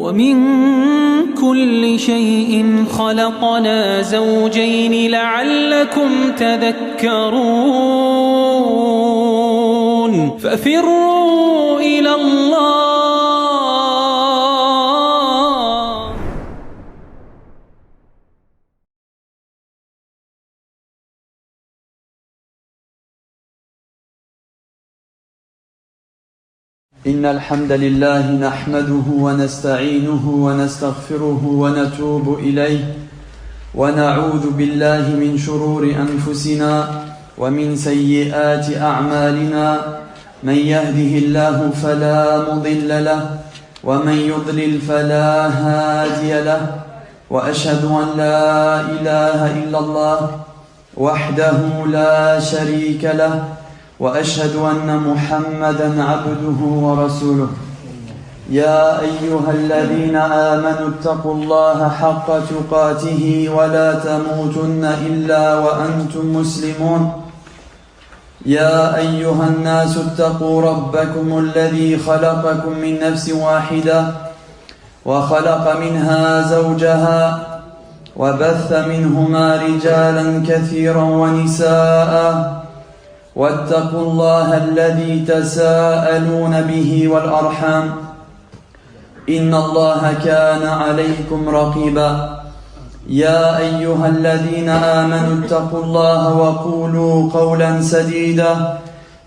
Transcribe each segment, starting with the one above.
ومن كل شيء خلقنا زوجين لعلكم تذكرون ففروا إلى الله إن الحمد لله نحمده ونستعينه ونستغفره ونتوب إليه ونعوذ بالله من شرور أنفسنا ومن سيئات أعمالنا من يهده الله فلا مضل له ومن يضلل فلا هادي له وأشهد أن لا إله إلا الله وحده لا شريك له وأشهد أن محمدًا عبده ورسوله يا أيها الذين آمنوا اتقوا الله حق تقاته ولا تموتن إلا وأنتم مسلمون يا أيها الناس اتقوا ربكم الذي خلقكم من نفس واحدة وخلق منها زوجها وبث منهما رجالا كثيرا ونساء واتقوا الله الذي تساءلون به والأرحام إن الله كان عليكم رقيبا يا أيها الذين آمنوا اتقوا الله وقولوا قولا سديدا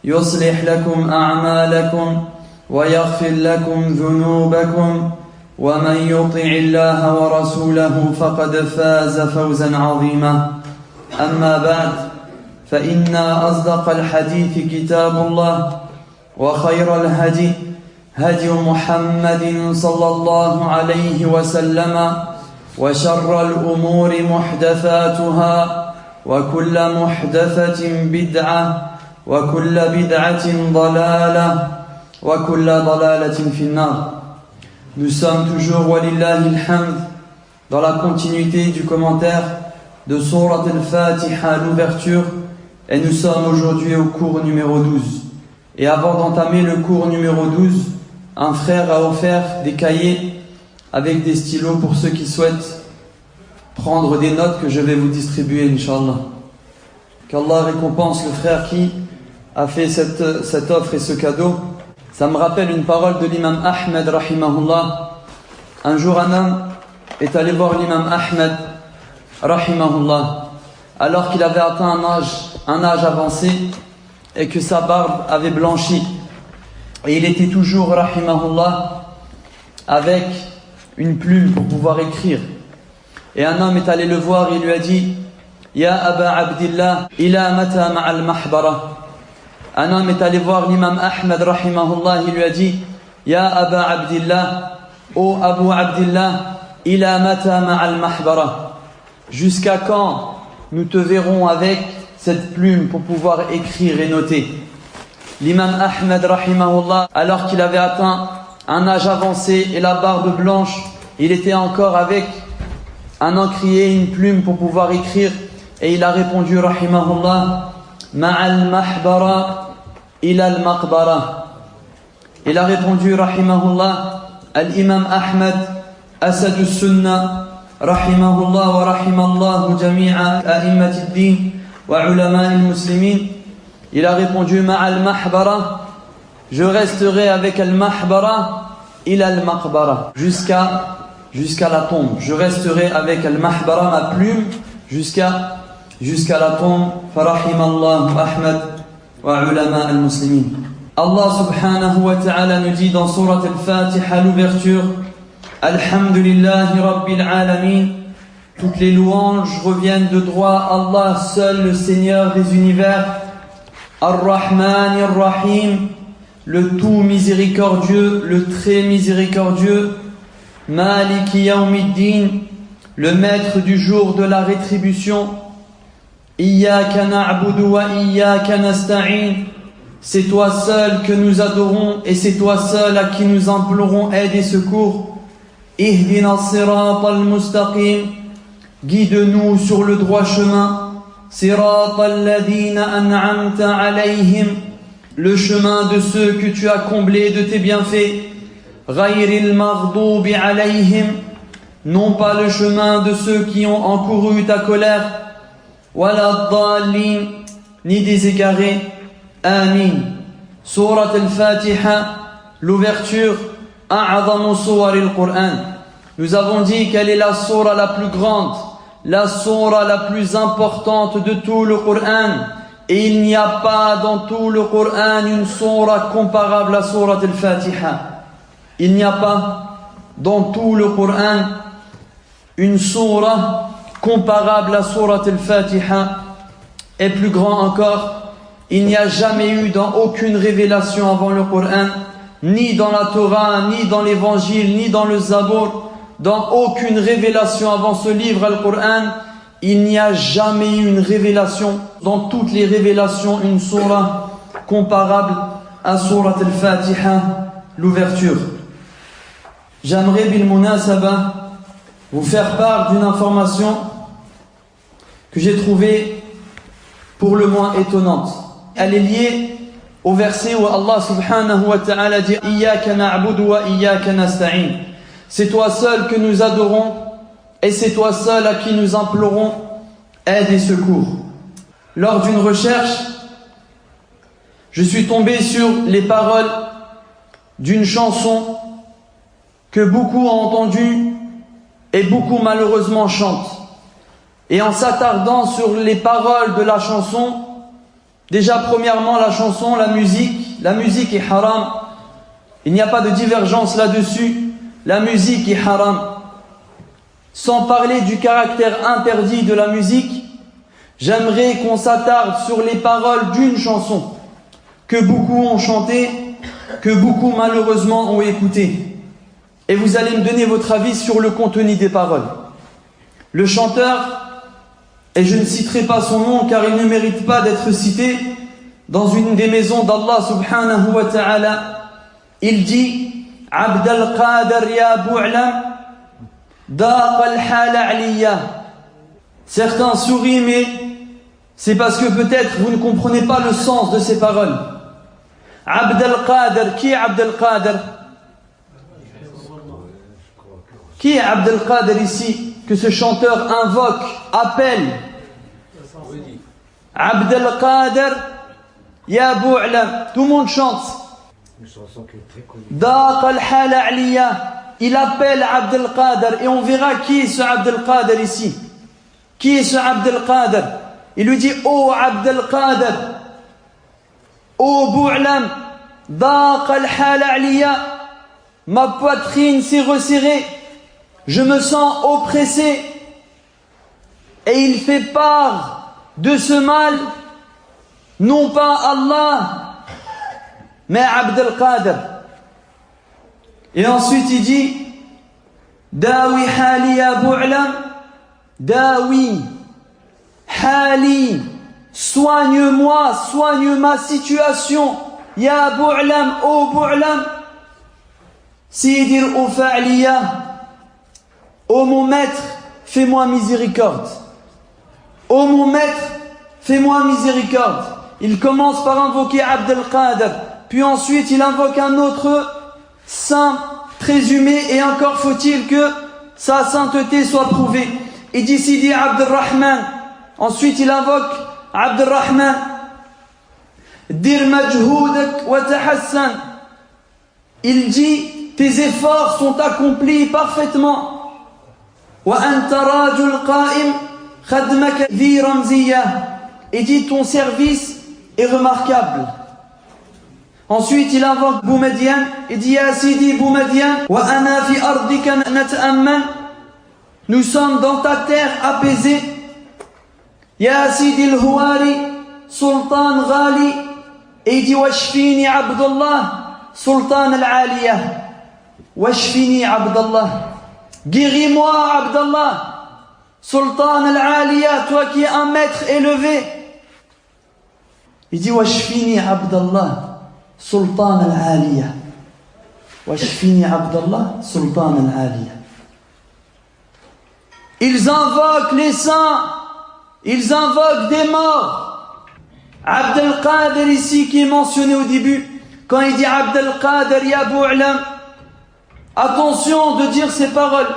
يصلح لكم أعمالكم ويغفر لكم ذنوبكم ومن يطع الله ورسوله فقد فاز فوزا عظيما أما بعد فإن أصدق الحديث كتاب الله وخير الهدي هدي محمد صلى الله عليه وسلم وشر الأمور محدثاتها وكل محدثة بدعة وكل بدعة ضلالة وكل ضلالة في النار. Nous sommes toujours, walillahi alhamd, dans la continuité du commentaire de Surat al-Fatiha, l'ouverture. Et nous sommes aujourd'hui au cours numéro 12. Et avant d'entamer le cours numéro 12, un frère a offert des cahiers avec des stylos pour ceux qui souhaitent prendre des notes que je vais vous distribuer, Inch'Allah. Qu'Allah récompense le frère qui a fait cette offre et ce cadeau. Ça me rappelle une parole de l'imam Ahmed, rahimahullah. Un jour, un homme est allé voir l'imam Ahmed, rahimahullah, alors qu'il avait atteint un âge avancé et que sa barbe avait blanchi. Et il était toujours, rahimahullah, avec une plume pour pouvoir écrire. Et un homme est allé le voir et il lui a dit « Ya Aba Abdillah, ila mata ma'al mahbara » Un homme est allé voir l'imam Ahmed, rahimahullah, il lui a dit « Ya Aba Abdillah, ô Abu Abdillah, ila mata ma'al mahbara » Jusqu'à quand nous te verrons avec cette plume pour pouvoir écrire et noter. L'imam Ahmed, rahimahullah, alors qu'il avait atteint un âge avancé et la barbe blanche, il était encore avec un encrier et une plume pour pouvoir écrire. Et il a répondu, rahimahullah, Ma'al mahbara ila al-maqbara. Il a répondu, rahimahullah, Al-imam Ahmed, Asad sunnah, rahimahullah wa rahimallahu jami'a a'immat ad-din wa ulama al-muslimin. Il a répondu ma'al mahbara, je resterai avec al-mahbara ila al-maqbara, jusqu'à la tombe. Je resterai avec al-mahbara, ma plume, jusqu'à la tombe. Farahimallahu Ahmed wa ulama al-muslimin. Allah subhanahu wa ta'ala nous dit dans Surat al-Fatiha, l'ouverture, Alhamdulillahi Rabbil Alamin. Toutes les louanges reviennent de droit à Allah, seul le Seigneur des univers. Ar-Rahman Ar-Rahim, le tout miséricordieux, le très miséricordieux. Maliki Yawmiddin, le maître du jour de la rétribution. Iyyaka na'budu wa iyyaka nasta'in. C'est toi seul que nous adorons et c'est toi seul à qui nous implorons aide et secours. Ihdina as-sirata al-mustaqim, guide-nous sur le droit chemin. Sirata alladhina an'amta alayhim, le chemin de ceux que tu as comblés de tes bienfaits. ghayril maghdubi alayhim, non pas le chemin de ceux qui ont encouru ta colère, wala dhalin, ni des égarés. Amin. Surat al-Fatiha, l'ouverture, a'adhamu suwar al-Qur'an. Nous avons dit quelle est la sourate la plus grande, la sourate la plus importante de tout le Coran. Et il n'y a pas dans tout le Coran une sourate comparable à surat al-Fatiha. Il n'y a pas dans tout le Coran une sourate comparable à surat al-Fatiha. Et plus grand encore, il n'y a jamais eu dans aucune révélation avant le Coran, ni dans la Torah, ni dans l'évangile, ni dans le Zabour, dans aucune révélation avant ce livre, Al-Qur'an, il n'y a jamais eu une révélation, dans toutes les révélations, une sourate comparable à surat al-Fatiha, l'ouverture. J'aimerais, bil munasaba, vous faire part d'une information que j'ai trouvée pour le moins étonnante. Elle est liée au verset où Allah subhanahu wa ta'ala dit « Iyyaka na'budu wa iyyaka nasta'in » C'est toi seul que nous adorons et c'est toi seul à qui nous implorons aide et secours. Lors d'une recherche, je suis tombé sur les paroles d'une chanson que beaucoup ont entendue et beaucoup malheureusement chantent. Et en s'attardant sur les paroles de la chanson, déjà premièrement la chanson, la musique est haram. Il n'y a pas de divergence là-dessus. La musique est haram. Sans parler du caractère interdit de la musique, j'aimerais qu'on s'attarde sur les paroles d'une chanson que beaucoup ont chantée, que beaucoup malheureusement ont écoutée. Et vous allez me donner votre avis sur le contenu des paroles. Le chanteur, et je ne citerai pas son nom car il ne mérite pas d'être cité, dans une des maisons d'Allah subhanahu wa ta'ala, il dit عبد القادر يا بوعلم ضاق الحال عليا. Certains sourient, mais c'est parce que peut-être vous ne comprenez pas le sens de ces paroles. Abd al-Qadir, qui est Abd al-Qadir? Qui est Abd al-Qadir ici que ce chanteur invoque, appelle? Abd al-Qadir ya Bou'lam. Tout le monde chante. Daq al-Hala Aliya. Il appelle Abd al-Qadir et on verra qui est ce Abd al-Qadir ici. Qui est ce Abd al-Qadir? Il lui dit: oh Abd al-Qadir, oh Bou'lam, Daq al-Hala Aliya. Ma poitrine s'est resserrée, je me sens oppressé. Et il fait part de ce mal, non pas Allah, mais Abd al-Qadir. Et ensuite il dit: Dawi hali ya Bou'lam, Dawi hali, soigne-moi, soigne ma situation, ya Bou'lam, oh Bou'lam, Sidir Ufa'liya, ô mon maître, fais-moi miséricorde. Ô mon maître, fais-moi miséricorde. Il commence par invoquer Abd al-Qadir, puis ensuite il invoque un autre saint présumé, et encore faut-il que sa sainteté soit prouvée. Il dit Sidi Abd al-Rahman, ensuite il invoque Abd al-Rahman. Dir majhoudak wa tahassan. Il dit: tes efforts sont accomplis parfaitement. Wa anta rajul qa'im khadmaka dhi ramziya. Et dit: ton service est remarquable. Ensuite il invoque Boumedian et dit: ya Sidi Boumedian, wa ana fi ardika nata'amman. Nous sommes dans ta terre apaisée. Ya Sidi al-Huwari Sultan Ghali. Et il dit: washfini Abdullah Sultan al-Aliyah. Washfini Abdallah. Guéris-moi Abdallah Sultan al-Aliyah, toi qui es un maître élevé. Il dit: washfini Abdallah Sultan al-Aliyah. Washfini Abdallah Sultan al-Aliyah. Ils invoquent les saints, ils invoquent des morts. Abd al-Qadir ici qui est mentionné au début, quand il dit Abd al-Qadir ya Bou'lam, Attention de dire ces paroles.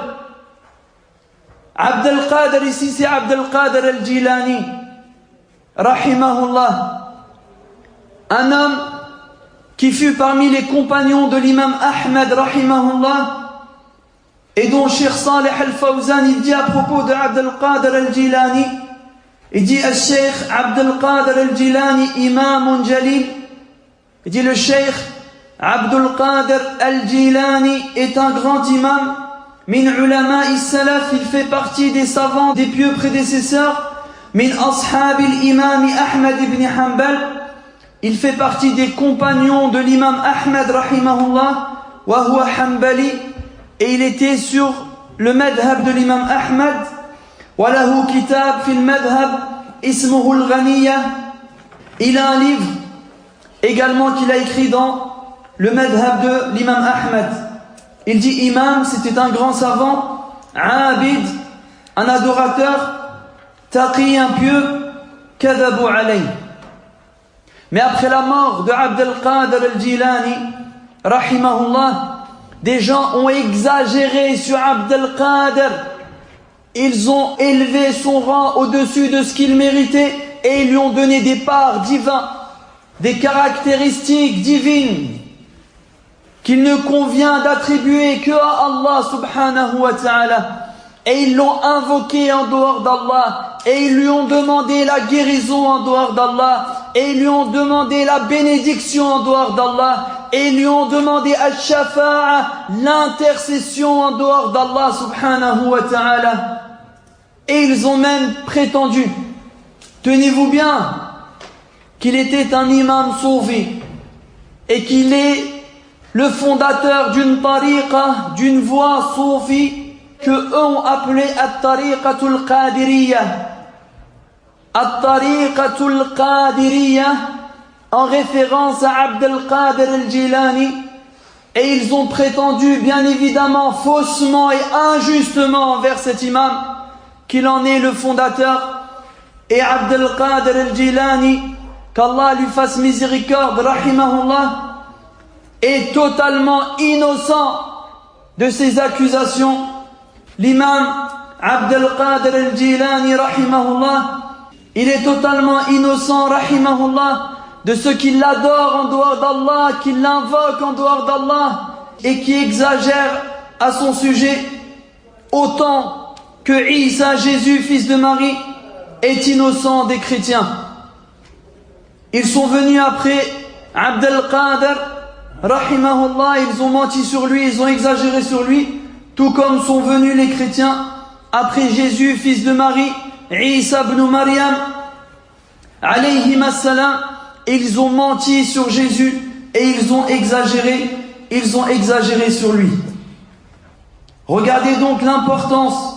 Abd al-Qadir, ici c'est Abd al-Qadir al-Jilani, rahimahullah. Un homme qui fut parmi les compagnons de l'imam Ahmed, rahimahullah, et dont Cheikh Saleh al-Fawzan, il dit à propos de Abd al-Qadir al-Jilani, il dit Al-Sheikh Abd al-Qadir al-Jilani imam jalil. Il dit le Cheikh Abd al-Qadir al-Jilani est un grand imam, min ulama is-salaf, il fait partie des savants des pieux prédécesseurs, min ashab al-imam Ahmed ibn Hanbal, il fait partie des compagnons de l'imam Ahmed rahimahullah, wa huwa hanbali, et il était sur le madhab de l'imam Ahmed. Wa lahu kitab fil madhab ismuhu al-Ghaniyya, il a un livre également qu'il a écrit dans le madhab de l'imam Ahmed. Il dit imam, c'était un grand savant, abid, un adorateur, taqi, un pieux, kadhabu alayh. Mais après la mort de Abd al-Qadir al-Jilani, rahimahullah, des gens ont exagéré sur Abd al-Qadir. Ils ont élevé son rang au-dessus de ce qu'il méritait et ils lui ont donné des parts divines, des caractéristiques divines qu'il ne convient d'attribuer que à Allah subhanahu wa ta'ala. Et ils l'ont invoqué en dehors d'Allah, et ils lui ont demandé la guérison en dehors d'Allah, et ils lui ont demandé la bénédiction en dehors d'Allah, et ils lui ont demandé al-shafa'a, l'intercession en dehors d'Allah subhanahu wa ta'ala. Et ils ont même prétendu, tenez-vous bien, qu'il était un imam soufi, et qu'il est le fondateur d'une tariqa, d'une voie soufi, que eux ont appelé At-Tariqatul Qadiriyya. At-Tariqatul Qadiriyya, en référence à Abd al-Qadir al-Jilani, et ils ont prétendu bien évidemment faussement et injustement envers cet imam qu'il en est le fondateur. Et Abd al-Qadir al-Jilani, qu'Allah lui fasse miséricorde, rahimahullah, est totalement innocent de ces accusations. L'imam Abd al-Qadir al-Jilani, rahimahullah, il est totalement innocent, rahimahullah, de ceux qui l'adorent en dehors d'Allah, qui l'invoquent en dehors d'Allah, et qui exagèrent à son sujet, autant que Isa, Jésus, fils de Marie, est innocent des chrétiens. Ils sont venus après Abd al-Qadir, rahimahullah, ils ont menti sur lui, ils ont exagéré sur lui, tout comme sont venus les chrétiens après Jésus, fils de Marie, Isa ibn Maryam, alayhim as-salam. Ils ont menti sur Jésus et ils ont exagéré sur lui. Regardez donc l'importance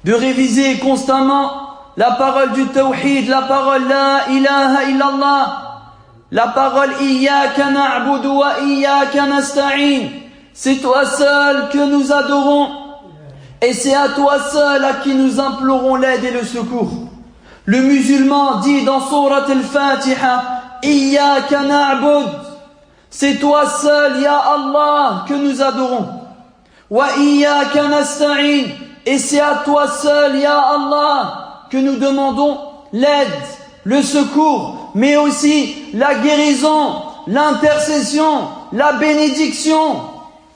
de réviser constamment la parole du tawhid, la parole la ilaha illallah, la parole iyyaka na'budu wa iyyaka nasta'in. C'est toi seul que nous adorons et c'est à toi seul à qui nous implorons l'aide et le secours. Le musulman dit dans Surat al-Fatiha, Iyyaka na'bud, c'est toi seul, ya Allah, que nous adorons. Wa iyyaka nasta'in, et c'est à toi seul, ya Allah, que nous demandons l'aide, le secours, mais aussi la guérison, l'intercession, la bénédiction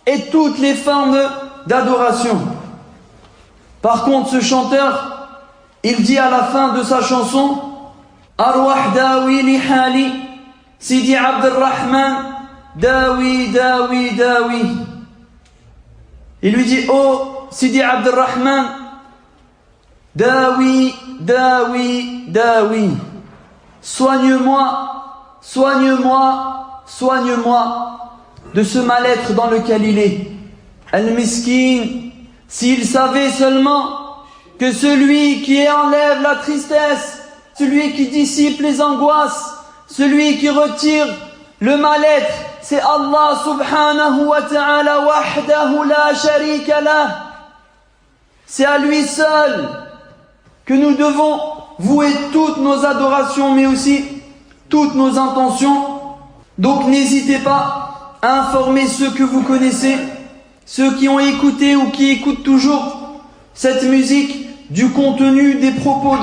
et toutes les formes d'adoration. Par contre, ce chanteur, il dit à la fin de sa chanson, Arwah dawi li hali, Sidi Abdurrahman, dawi, dawi, dawi. Il lui dit, oh Sidi Abdurrahman, dawi, dawi, dawi. Soigne-moi, soigne-moi, soigne-moi de ce mal-être dans lequel il est. Al-Miskin, s'il savait seulement que celui qui enlève la tristesse, celui qui dissipe les angoisses, celui qui retire le mal-être, c'est Allah subhanahu wa ta'ala wahdahu la sharika lah. C'est à lui seul que nous devons vouer toutes nos adorations, mais aussi toutes nos intentions. Donc n'hésitez pas à informer ceux que vous connaissez ceux qui ont écouté ou qui écoutent toujours cette musique, du contenu, des propos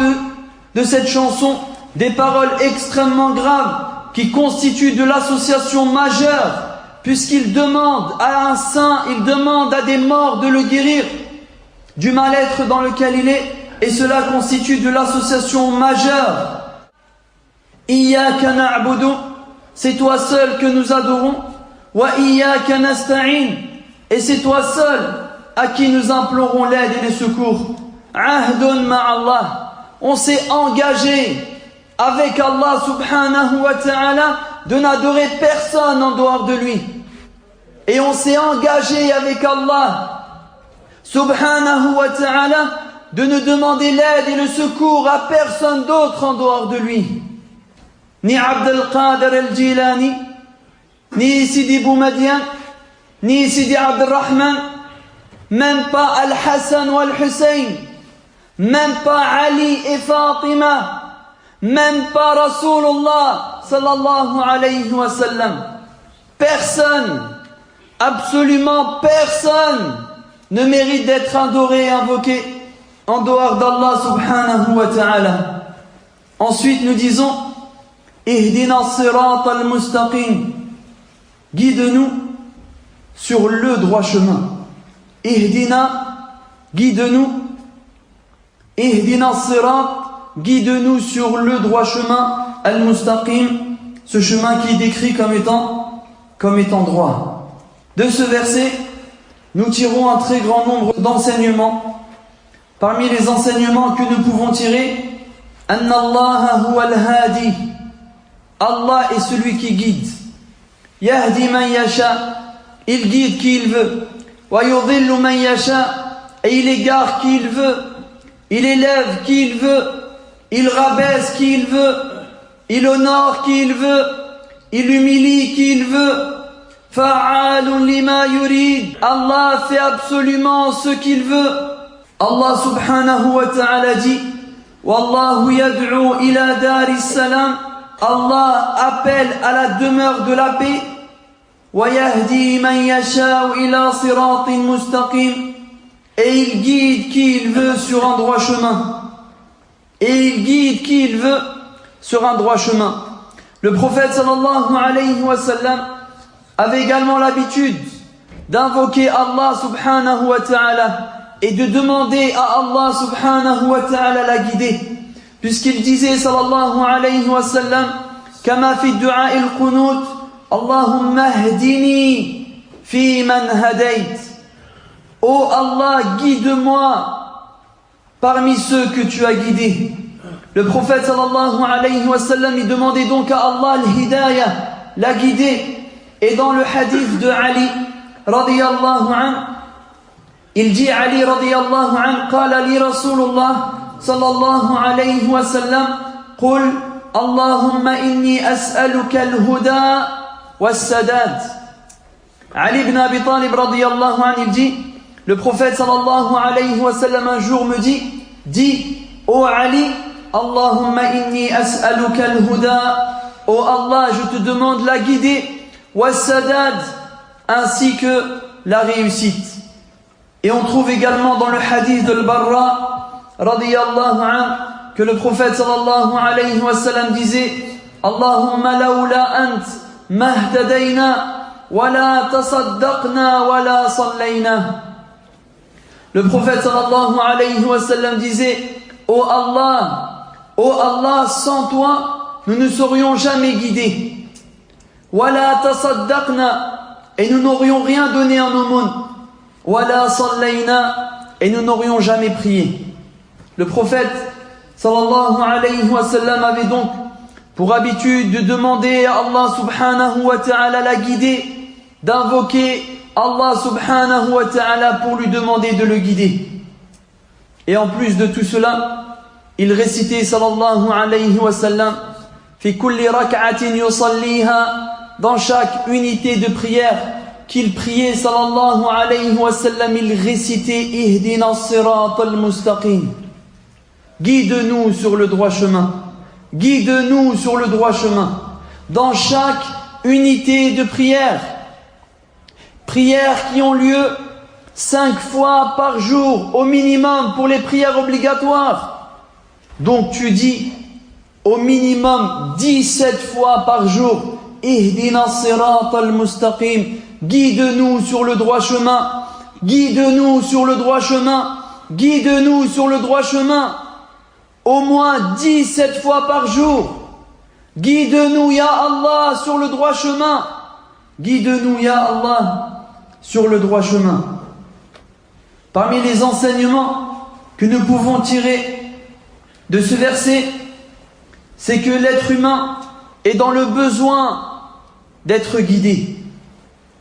de cette chanson, des paroles extrêmement graves qui constituent de l'association majeure, puisqu'il demande à un saint, il demande à des morts de le guérir du mal-être dans lequel il est, et cela constitue de l'association majeure. Iyyaka na'budu, c'est toi seul que nous adorons, wa iyyaka nasta'in, et c'est toi seul à qui nous implorons l'aide et les secours. Ahdun ma'allah, on s'est engagé avec Allah subhanahu wa ta'ala de n'adorer personne en dehors de lui. Et on s'est engagé avec Allah subhanahu wa ta'ala de ne demander l'aide et le secours à personne d'autre en dehors de lui. Ni Abd al-Qadir al-Jilani, ni Sidi Boumadian, ni Sidi Abd al-Rahman, même pas Al-Hassan ou Al-Hussein, même pas Ali et Fatima, même pas Rasulullah sallallahu alayhi wa sallam. Personne, absolument personne ne mérite d'être adoré et invoqué en dehors d'Allah subhanahu wa ta'ala. Ensuite nous disons Ihdina sirat al-mustaqim, guide-nous sur le droit chemin. Ihdina, guide-nous. Ihdina sirat, guide-nous sur le droit chemin, al-mustaqim, ce chemin qui est décrit comme étant droit. De ce verset, nous tirons un très grand nombre d'enseignements. Parmi les enseignements que nous pouvons tirer, Anna Allah huwa al-hadi, Allah est celui qui guide. Yahdi man yasha, il guide qui il veut. Wa yudhillu man yasha, et il égare qui il veut. Il élève qui il veut. Il rabaisse qui il veut. Il honore qui il veut. Il humilie qui il veut. Fa'alun lima yurid. Allah fait absolument ce qu'il veut. Allah subhanahu wa ta'ala dit Wallahu yad'u ila daris salam. Allah appelle à la demeure de la paix. Wa yahdi man yasha'u ila siratin mustaqim. Et il guide qui il veut sur un droit chemin. Et il guide qui il veut sur un droit chemin. Le prophète sallallahu alayhi wa sallam avait également l'habitude d'invoquer Allah subhanahu wa ta'ala et de demander à Allah subhanahu wa ta'ala la guider. Puisqu'il disait sallallahu alayhi wa sallam kama fi du'a al-qunut Allahumma hdini fi man hadayt. Oh Allah, guide-moi parmi ceux que tu as guidés. Le prophète sallallahu alayhi wa sallam, il demandait donc à Allah al-hidayah, la guider. Et dans le hadith de Ali radiyallahu anhu, il dit Ali radiyallahu anhu, qala li Rasulullah sallallahu alayhi wa sallam, qul Allahumma inni as'aluka al-huda was-sadad. Ali ibn Abi Talib radiyallahu anhu, il dit, le prophète sallallahu alayhi wa sallam un jour me dit, dis, ô Ali, Allahumma inni as'aluka al-huda, ô Allah, je te demande la guidée, was-sadad, ainsi que la réussite. Et on trouve également dans le hadith de al-Barra radiyallahu anhu que le prophète sallallahu alayhi wa sallam disait, Allahumma laula ant mahtadayna wa la tasaddaqna wa la sallayna. Le prophète sallallahu alayhi wa sallam disait, ô Allah, sans toi, nous ne serions jamais guidés. Wala tasaddaqna, et nous n'aurions rien donné en aumône. Wala sallayna, et nous n'aurions jamais prié. Le prophète sallallahu alayhi wa sallam avait donc pour habitude de demander à Allah subhanahu wa ta'ala la guider, d'invoquer Allah subhanahu wa ta'ala pour lui demander de le guider. Et en plus de tout cela, il récitait sallallahu alayhi wa sallam fi kulli rak'atin yusalliha, dans chaque unité de prière qu'il priait sallallahu alayhi wa sallam, il récitait ihdina sirat al-mustaqim. Guide-nous sur le droit chemin. Guide-nous sur le droit chemin. Dans chaque unité de prière. Prières qui ont lieu 5 fois par jour au minimum pour les prières obligatoires. Donc tu dis au minimum 17 fois par jour, Ihdina sirat al-mustaqim, guide-nous sur le droit chemin, guide-nous sur le droit chemin, guide-nous sur le droit chemin. Au moins 17 fois par jour. Guide-nous, Ya Allah, sur le droit chemin. Guide-nous, Ya Allah, sur le droit chemin. Parmi les enseignements que nous pouvons tirer de ce verset, c'est que l'être humain est dans le besoin d'être guidé.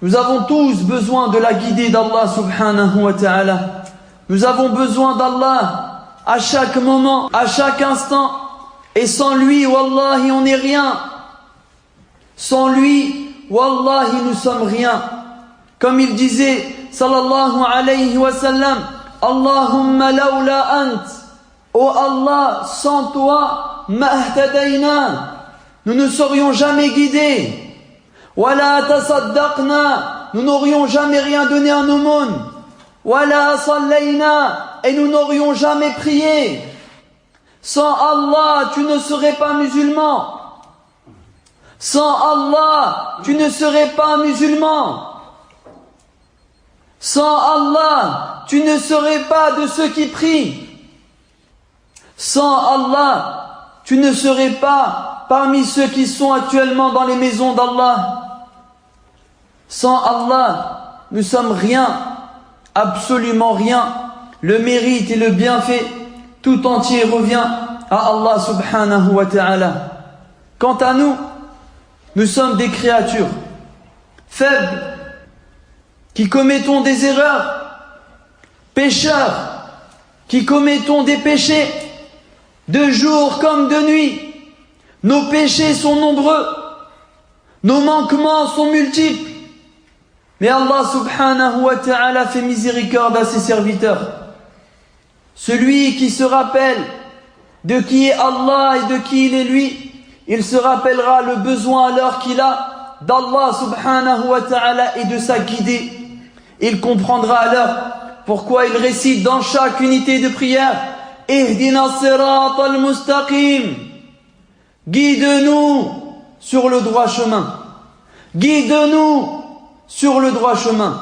Nous avons tous besoin de la guidée d'Allah subhanahu wa ta'ala. Nous avons besoin d'Allah à chaque moment, à chaque instant. Et sans lui, wallahi, on n'est rien. Sans lui, wallahi, nous sommes rien. Comme il disait, sallallahu alayhi wa sallam, Allahumma lawla ant. Oh Allah, sans toi, ma ihtadayna. Nous ne serions jamais guidés. Wala tasaddaqna. Nous n'aurions jamais rien donné en aumône. Wala sallayna. Et nous n'aurions jamais prié. Sans Allah, tu ne serais pas musulman. Sans Allah, tu ne serais pas musulman. Sans Allah, tu ne serais pas de ceux qui prient. Sans Allah, tu ne serais pas parmi ceux qui sont actuellement dans les maisons d'Allah. Sans Allah, nous sommes rien, absolument rien. Le mérite et le bienfait tout entier revient à Allah subhanahu wa ta'ala. Quant à nous, nous sommes des créatures faibles qui commettons des erreurs, pécheurs qui commettons des péchés de jour comme de nuit. Nos péchés sont nombreux, nos manquements sont multiples. Mais Allah subhanahu wa ta'ala fait miséricorde à ses serviteurs. Celui qui se rappelle de qui est Allah et de qui il est lui, il se rappellera le besoin alors qu'il a d'Allah subhanahu wa ta'ala et de sa guidée. Il comprendra alors pourquoi il récite dans chaque unité de prière Ihdina sirat al-mustaqim. Guide-nous sur le droit chemin. Guide-nous sur le droit chemin.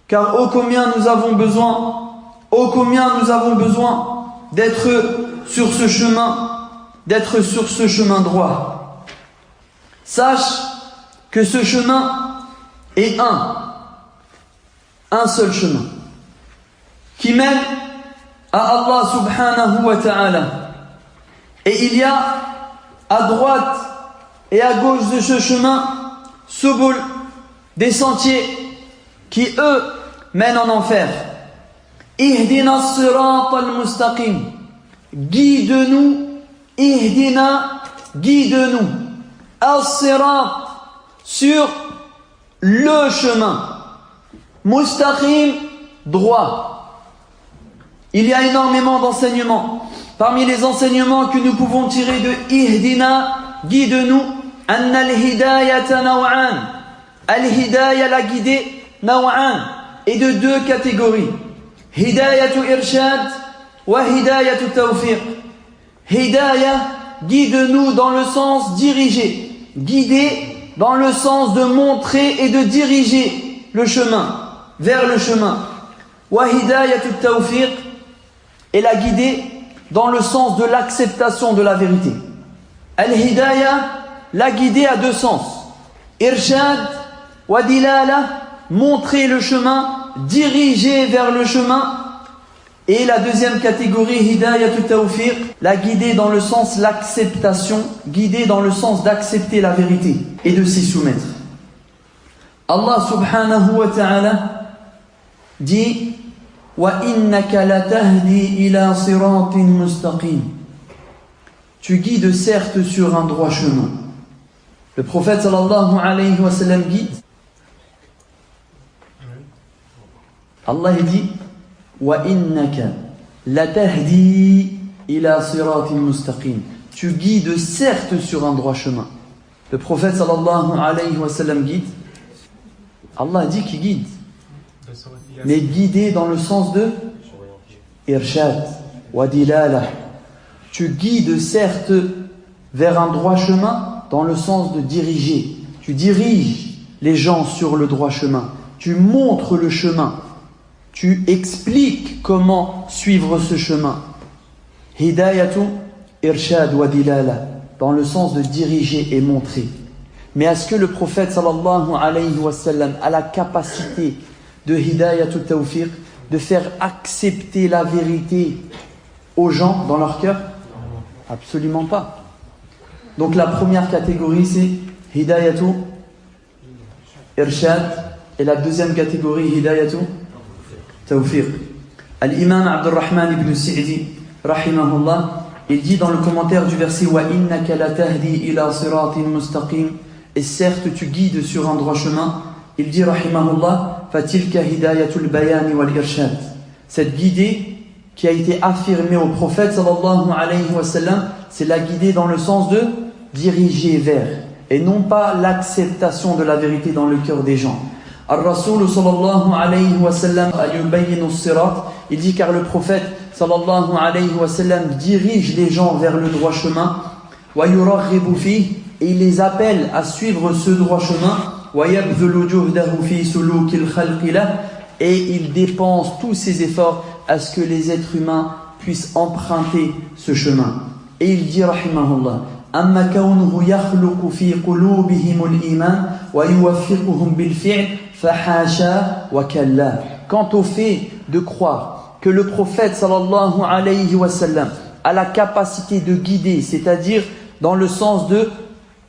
Car ô combien nous avons besoin d'être sur ce chemin droit. Sache que ce chemin est un seul chemin qui mène à Allah subhanahu wa ta'ala. Et il y a à droite et à gauche de ce chemin subul, des sentiers qui eux mènent en enfer. Ihdina sirat al-mustaqim. Guide-nous. Ihdina, guide-nous. As-sirat, sur le chemin. Mustaqim, droit. Il y a énormément d'enseignements. Parmi les enseignements que nous pouvons tirer de Ihdina, guide-nous, anna al-hidayata naw'an. Al-hidayah, la guidée, naw'an, est de 2 catégories. Hidayatu irshad wa hidayatu tawfiq. Hidayah, guide-nous dans le sens dirigé. Guider dans le sens de montrer et de diriger le chemin, vers le chemin. Wa hidayatu tawfiq, et la guider dans le sens de l'acceptation de la vérité. Al-hidayah, la guider à 2 sens. Irshad wa dilala, montrer le chemin, diriger vers le chemin. Et la deuxième catégorie, hidayatu tawfiq, la guider dans le sens l'acceptation, guider dans le sens d'accepter la vérité et de s'y soumettre. Allah subhanahu wa ta'ala dit wa innaka latahdi ila siratin mustaqim. Tu guides certes sur un droit chemin. Le prophète sallallahu alayhi wa sallam guide. Allah dit wa innaka latahdi ila siratin mustaqim. Tu guides certes sur un droit chemin. Le prophète sallallahu alayhi wa sallam guide. Allah dit qu'il guide. mais guider dans le sens de irshad wa dilala. Tu guides certes vers un droit chemin dans le sens de diriger. Tu diriges les gens sur le droit chemin. Tu montres le chemin. Tu expliques comment suivre ce chemin. Hidayatu irshad wa dilala, dans le sens de diriger et montrer. Mais est-ce que le prophète sallallahu alayhi wa sallam a la capacité de hidayatu tawfiq, de faire accepter la vérité aux gens dans leur cœur? Absolument pas. Donc la première catégorie c'est hidayatu irshad, et la deuxième catégorie hidayatu tawfiq. Al-Imam Abdurrahman ibn Sa'di rahimahullah, il dit dans le commentaire du verset wa innaka la tahdi ila siratin mustaqim, et certes tu guides sur un droit chemin. Il dit rahimahullah fatilka hidayatul bayan wal irshad, cette guidée qui a été affirmée au prophète sallallahu alayhi wa sallam, c'est la guidée dans le sens de diriger vers, et non pas l'acceptation de la vérité dans le cœur des gens. Ar-Rasul sallallahu alayhi wa sallam yubayyinu as-sirat, il dit car le prophète sallallahu alayhi wa sallam dirige les gens vers le droit chemin, wa yuraghibu fihi, et il les appelle à suivre ce droit chemin, wa yabdhulu juhdahu fi sulukil khalqi lah, et il dépense tous ses efforts à ce que les êtres humains puissent emprunter ce chemin. Et il dit rahimahullah amma kawnuhu yakhluqu fi qulubihim al-iman wa yuwaffiquhum bil fi'l fa hasha wa kalla. Quant au fait de croire que le prophète sallallahu alayhi wa sallam a la capacité de guider, c'est-à-dire dans le sens de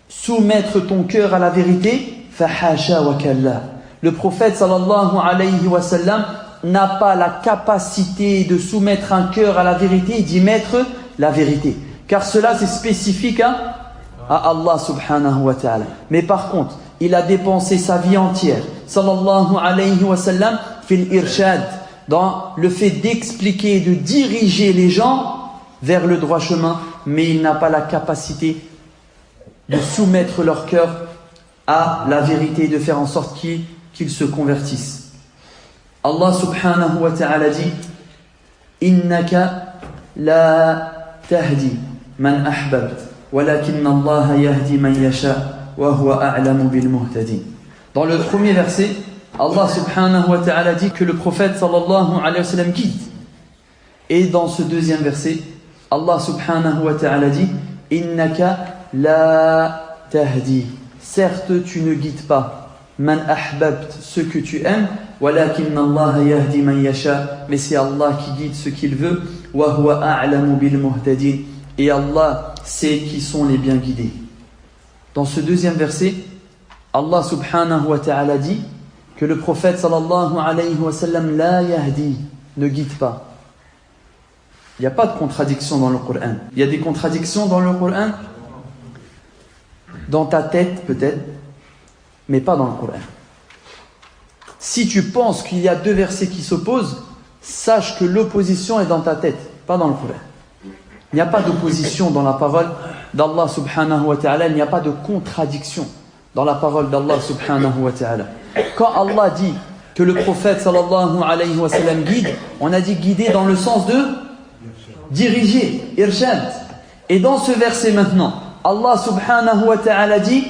soumettre ton cœur à la vérité, fa hasha wa kalla. Le prophète sallallahu alayhi wa sallam n'a pas la capacité de soumettre un cœur à la vérité et d'y mettre la vérité. Car cela c'est spécifique à Allah subhanahu wa ta'ala. Mais par contre, il a dépensé sa vie entière, sallallahu alayhi wa sallam, fil irshad, dans le fait d'expliquer et de diriger les gens vers le droit chemin, mais il n'a pas la capacité de soumettre leur cœur à la vérité et de faire en sorte qu'ils se convertissent. Allah subhanahu wa ta'ala dit innaka la tahdi man ahbabt walakinna Allah yahdi man yasha wa huwa a'lamu bil muhtadin. Dans le premier verset, Allah subhanahu wa ta'ala dit que le prophète sallallahu alayhi wa sallam guide. Et dans ce deuxième verset, Allah subhanahu wa ta'ala dit innaka la tahdi, certes tu ne guides pas man ahbabt, ce que tu aimes, walakinna Allah yahdi man yasha, mais c'est Allah qui guide ce qu'il veut, wa huwa a'lamu bil muhtadin, et Allah sait qui sont les bien guidés. Dans ce deuxième verset, Allah subhanahu wa ta'ala dit que le prophète sallallahu alayhi wa sallam la yahdi, ne guide pas. Il n'y a pas de contradiction dans le Coran. Il y a des contradictions dans le Coran, dans ta tête peut-être, mais pas dans le Coran. Si tu penses qu'il y a deux versets qui s'opposent, sache que l'opposition est dans ta tête, pas dans le Coran. Il n'y a pas d'opposition dans la parole d'Allah subhanahu wa ta'ala, il n'y a pas de contradiction dans la parole d'Allah subhanahu wa ta'ala. Quand Allah dit que le prophète sallallahu alayhi wa sallam guide, on a dit guider dans le sens de diriger, irshad. Et dans ce verset maintenant, Allah subhanahu wa ta'ala dit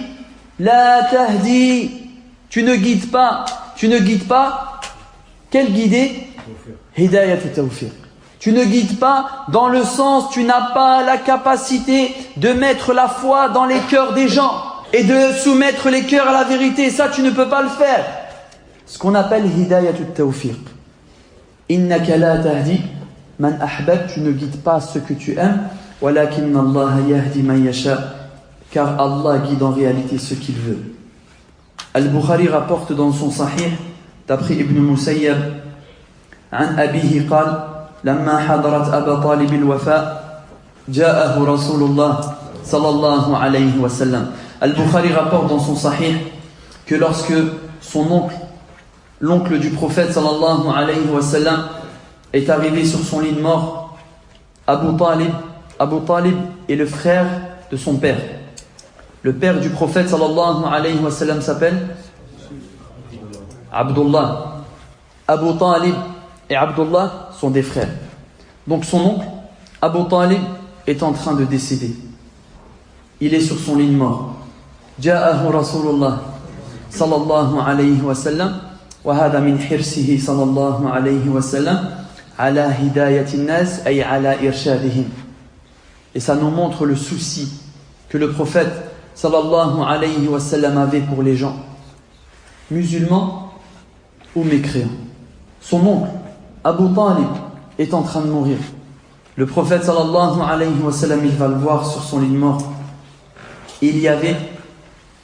la tahdi, tu ne guides pas. Tu ne guides pas. Quelle guidée? Hidayat tawfiq. Tu ne guides pas dans le sens, tu n'as pas la capacité de mettre la foi dans les cœurs des gens et de soumettre les cœurs à la vérité. Ça, tu ne peux pas le faire. Ce qu'on appelle hidayat tawfiq. Innaka la tahdi man ahbab, tu ne guides pas ce que tu aimes. Walakinna Allah yahdi man yasha, car Allah guide en réalité ce qu'il veut. Al-Bukhari rapporte dans son Sahih, d'après Ibn Musayyab, عن أبيه قال لما حضرت أبا طالب الوفاء جاءه رسول الله صلى الله عليه وسلم. Al-Bukhari rapporte dans son Sahih que lorsque son oncle, l'oncle du prophète sallallahu alayhi wa sallam, est arrivé sur son lit de mort, Abu Talib est le frère de son père. Le père du prophète sallallahu alayhi wa sallam s'appelle Abdullah. Abu Talib et Abdullah sont des frères. Donc son oncle, Abu Talib, est en train de décéder. Il est sur son lit de mort. Ja'ahu Rasulullah sallallahu alayhi wa sallam, wa hada min hirsihi sallallahu alayhi wa sallam, ala hidayati nas ay ala irshadihim. Et ça nous montre le souci que le prophète sallallahu alayhi wa sallam avait pour les gens, musulmans ou mécréants. Son oncle, Abu Talib, est en train de mourir. Le prophète sallallahu alayhi wa sallam, il va le voir sur son lit de mort. Il y avait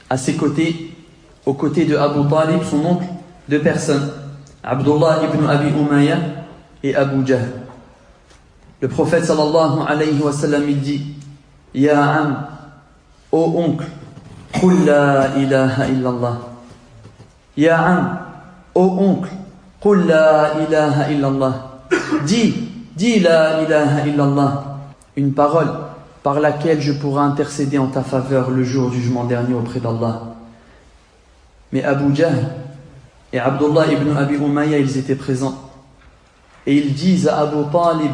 à ses côtés, aux côtés de Abu Talib, son oncle, deux personnes, Abdullah ibn Abi Umayya et Abu Jahl. Le prophète sallallahu alayhi wa sallam, il dit: Ya am, ô oncle, qul la ilaha illallah. Ya am, ô oncle, qul la ilaha illallah. Dis la ilaha illallah. Une parole par laquelle je pourrai intercéder en ta faveur le jour du jugement dernier auprès d'Allah. Mais Abu Jahl et Abdullah ibn Abi Umayya, ils étaient présents. Et ils disent à Abu Talib,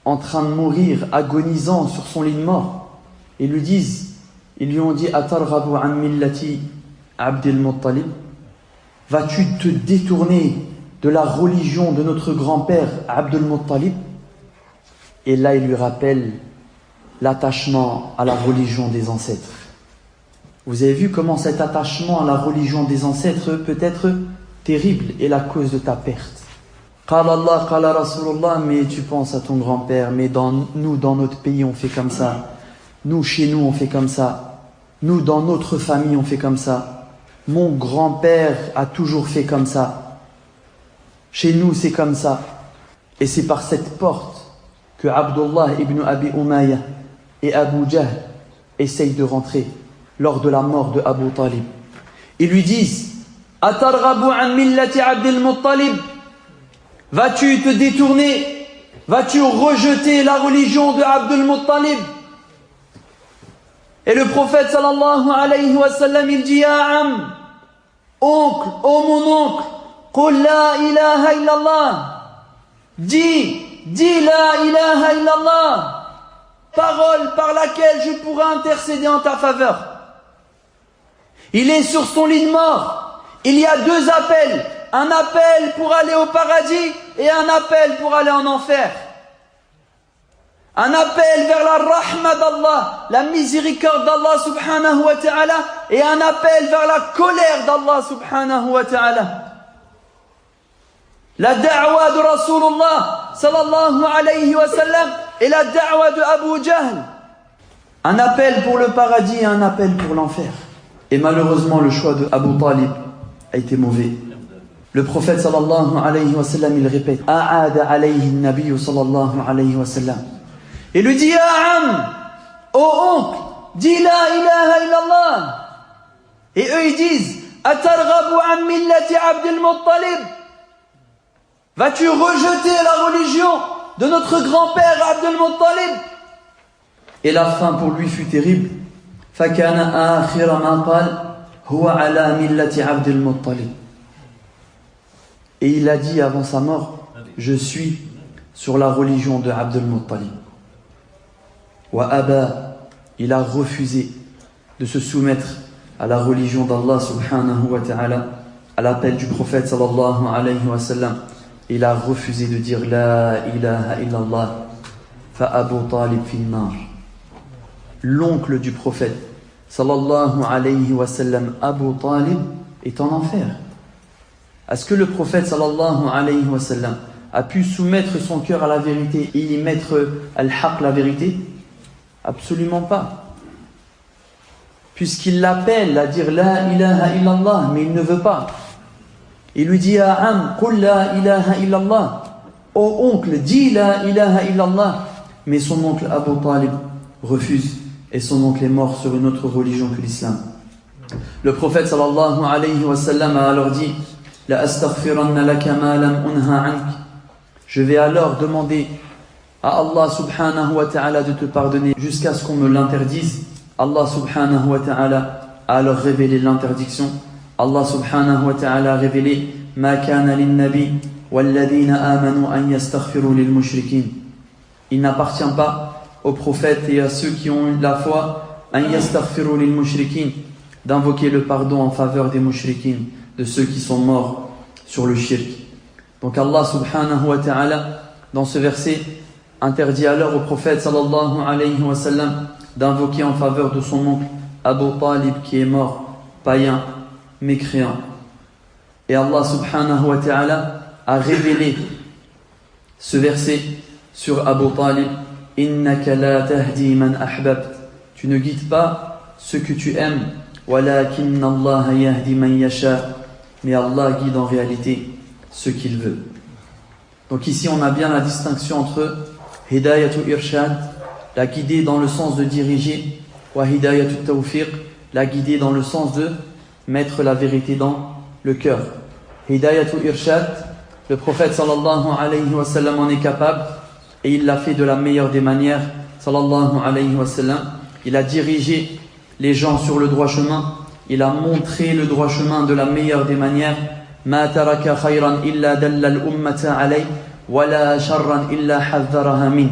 en train de mourir, agonisant sur son lit de mort, ils lui ont dit: Atarghabu an millati Abdul Muttalib, vas-tu te détourner de la religion de notre grand-père Abdul Muttalib? Et là il lui rappelle l'attachement à la religion des ancêtres. Vous avez vu comment cet attachement à la religion des ancêtres peut être terrible et la cause de ta perte. Qala Allah, qala Rasulullah, mais tu penses à ton grand-père, mais dans notre pays, on fait comme ça. Nous, chez nous, on fait comme ça. Nous, dans notre famille, on fait comme ça. Mon grand-père a toujours fait comme ça. Chez nous, c'est comme ça. Et c'est par cette porte que Abdullah ibn Abi Umayya et Abu Jahl essayent de rentrer lors de la mort de Abu Talib. Ils lui disent: Atarghabu an millati Abdul Muttalib, vas-tu te détourner, vas-tu rejeter la religion de Abdul Muttalib? Et le prophète sallallahu alayhi wa sallam, il dit: Ya am, oncle, oh mon oncle, qul la ilaha illallah, dis la ilaha illallah, parole par laquelle je pourrai intercéder en ta faveur. Il est sur son lit de mort. Il y a deux appels. Un appel pour aller au paradis et un appel pour aller en enfer. Un appel vers la rahma d'Allah, la miséricorde d'Allah subhanahu wa ta'ala, et un appel vers la colère d'Allah subhanahu wa ta'ala. La da'wa de Rasulullah sallallahu alayhi wa sallam et la da'wa de Abu Jahl. Un appel pour le paradis et un appel pour l'enfer. Et malheureusement, le choix de Abu Talib a été mauvais. Le prophète sallallahu alayhi wa sallam, il répète: A'ada alayhi nabiy sallallahu alayhi wa sallam. Et lui dit: Ya am, ô oncle, dis la ilaha illallah. Et eux ils disent: Atarghabu an millati Abdul Muttalib, vas-tu rejeter la religion de notre grand-père Abdul Muttalib? Et la fin pour lui fut terrible. Fakana akhira ma qal huwa ala millati Abdul Muttalib. Et il a dit avant sa mort: je suis sur la religion de Abdul Muttalib. Wa aba, il a refusé de se soumettre à la religion d'Allah subhanahu wa ta'ala, à l'appel du prophète sallallahu alayhi wa sallam. Il a refusé de dire la ilaha illallah. Fa Abu Talib fin nar. L'oncle du prophète sallallahu alayhi wa sallam, Abu Talib, est en enfer. Est-ce que le prophète sallallahu alayhi wa sallam a pu soumettre son cœur à la vérité et y mettre al-haq, la vérité? Absolument pas. Puisqu'il l'appelle à dire la ilaha illallah, mais il ne veut pas. Il lui dit: Ya am, qul la ilaha illallah. Ô oncle, dis la ilaha illallah. Mais son oncle Abu Talib refuse, et son oncle est mort sur une autre religion que l'islam. Le prophète sallallahu alayhi wa sallam a alors dit: La astaghfiranna laka ma lam unha ank. Je vais alors demander à Allah subhanahu wa ta'ala de te pardonner jusqu'à ce qu'on me l'interdise. Allah subhanahu wa ta'ala a alors révélé l'interdiction. Allah subhanahu wa ta'ala a révélé ما كان للنبي والذين آمنوا أن يستغفروا للمشركين. Il n'appartient pas aux prophètes et à ceux qui ont eu la foi أن يستغفروا للمشركين, d'invoquer le pardon en faveur des mushrikin, de ceux qui sont morts sur le shirk. Donc Allah subhanahu wa ta'ala, dans ce verset, interdit alors au prophète sallallahu alayhi wa sallam d'invoquer en faveur de son oncle Abu Talib qui est mort, païen, mécréant. Et Allah subhanahu wa ta'ala a révélé ce verset sur Abu Talib. Innaka la tahdi man ahbabt. Tu ne guides pas ceux que tu aimes. Walakinna Allah yahdi man yasha. Mais Allah guide en réalité ceux qu'il veut. Donc ici on a bien la distinction entre Hidayatu irshad, la guider dans le sens de diriger, wa Hidayatu tawfiq, la guider dans le sens de mettre la vérité dans le cœur. Hidayatu irshad, le prophète sallallahu alayhi wa sallam en est capable et il l'a fait de la meilleure des manières sallallahu alayhi wa sallam. Il a dirigé les gens sur le droit chemin, il a montré le droit chemin de la meilleure des manières. Ma taraka khayran illa dalla al-ummata alayhi wa la sharran illa hadharaha min.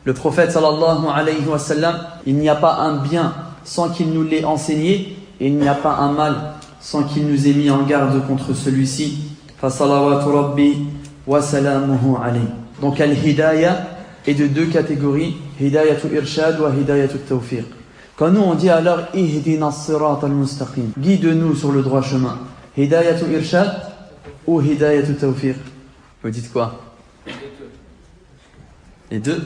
Le prophète sallallahu alayhi wa sallam, il n'y a pas un bien sans qu'il nous l'ait enseigné et il n'y a pas un mal sans qu'il nous ait mis en garde contre celui-ci. Fa salawatu rabbi wa salamuhu alayhi. Donc al-hidayah est de deux catégories, hidayatu irshad wa hidayatu tawfiq. Quand nous on dit alors ihdina as-sirat al-mustaqim, guide-nous sur le droit chemin, hidayatu irshad ou hidayatu tawfiq, vous dites quoi? Les deux.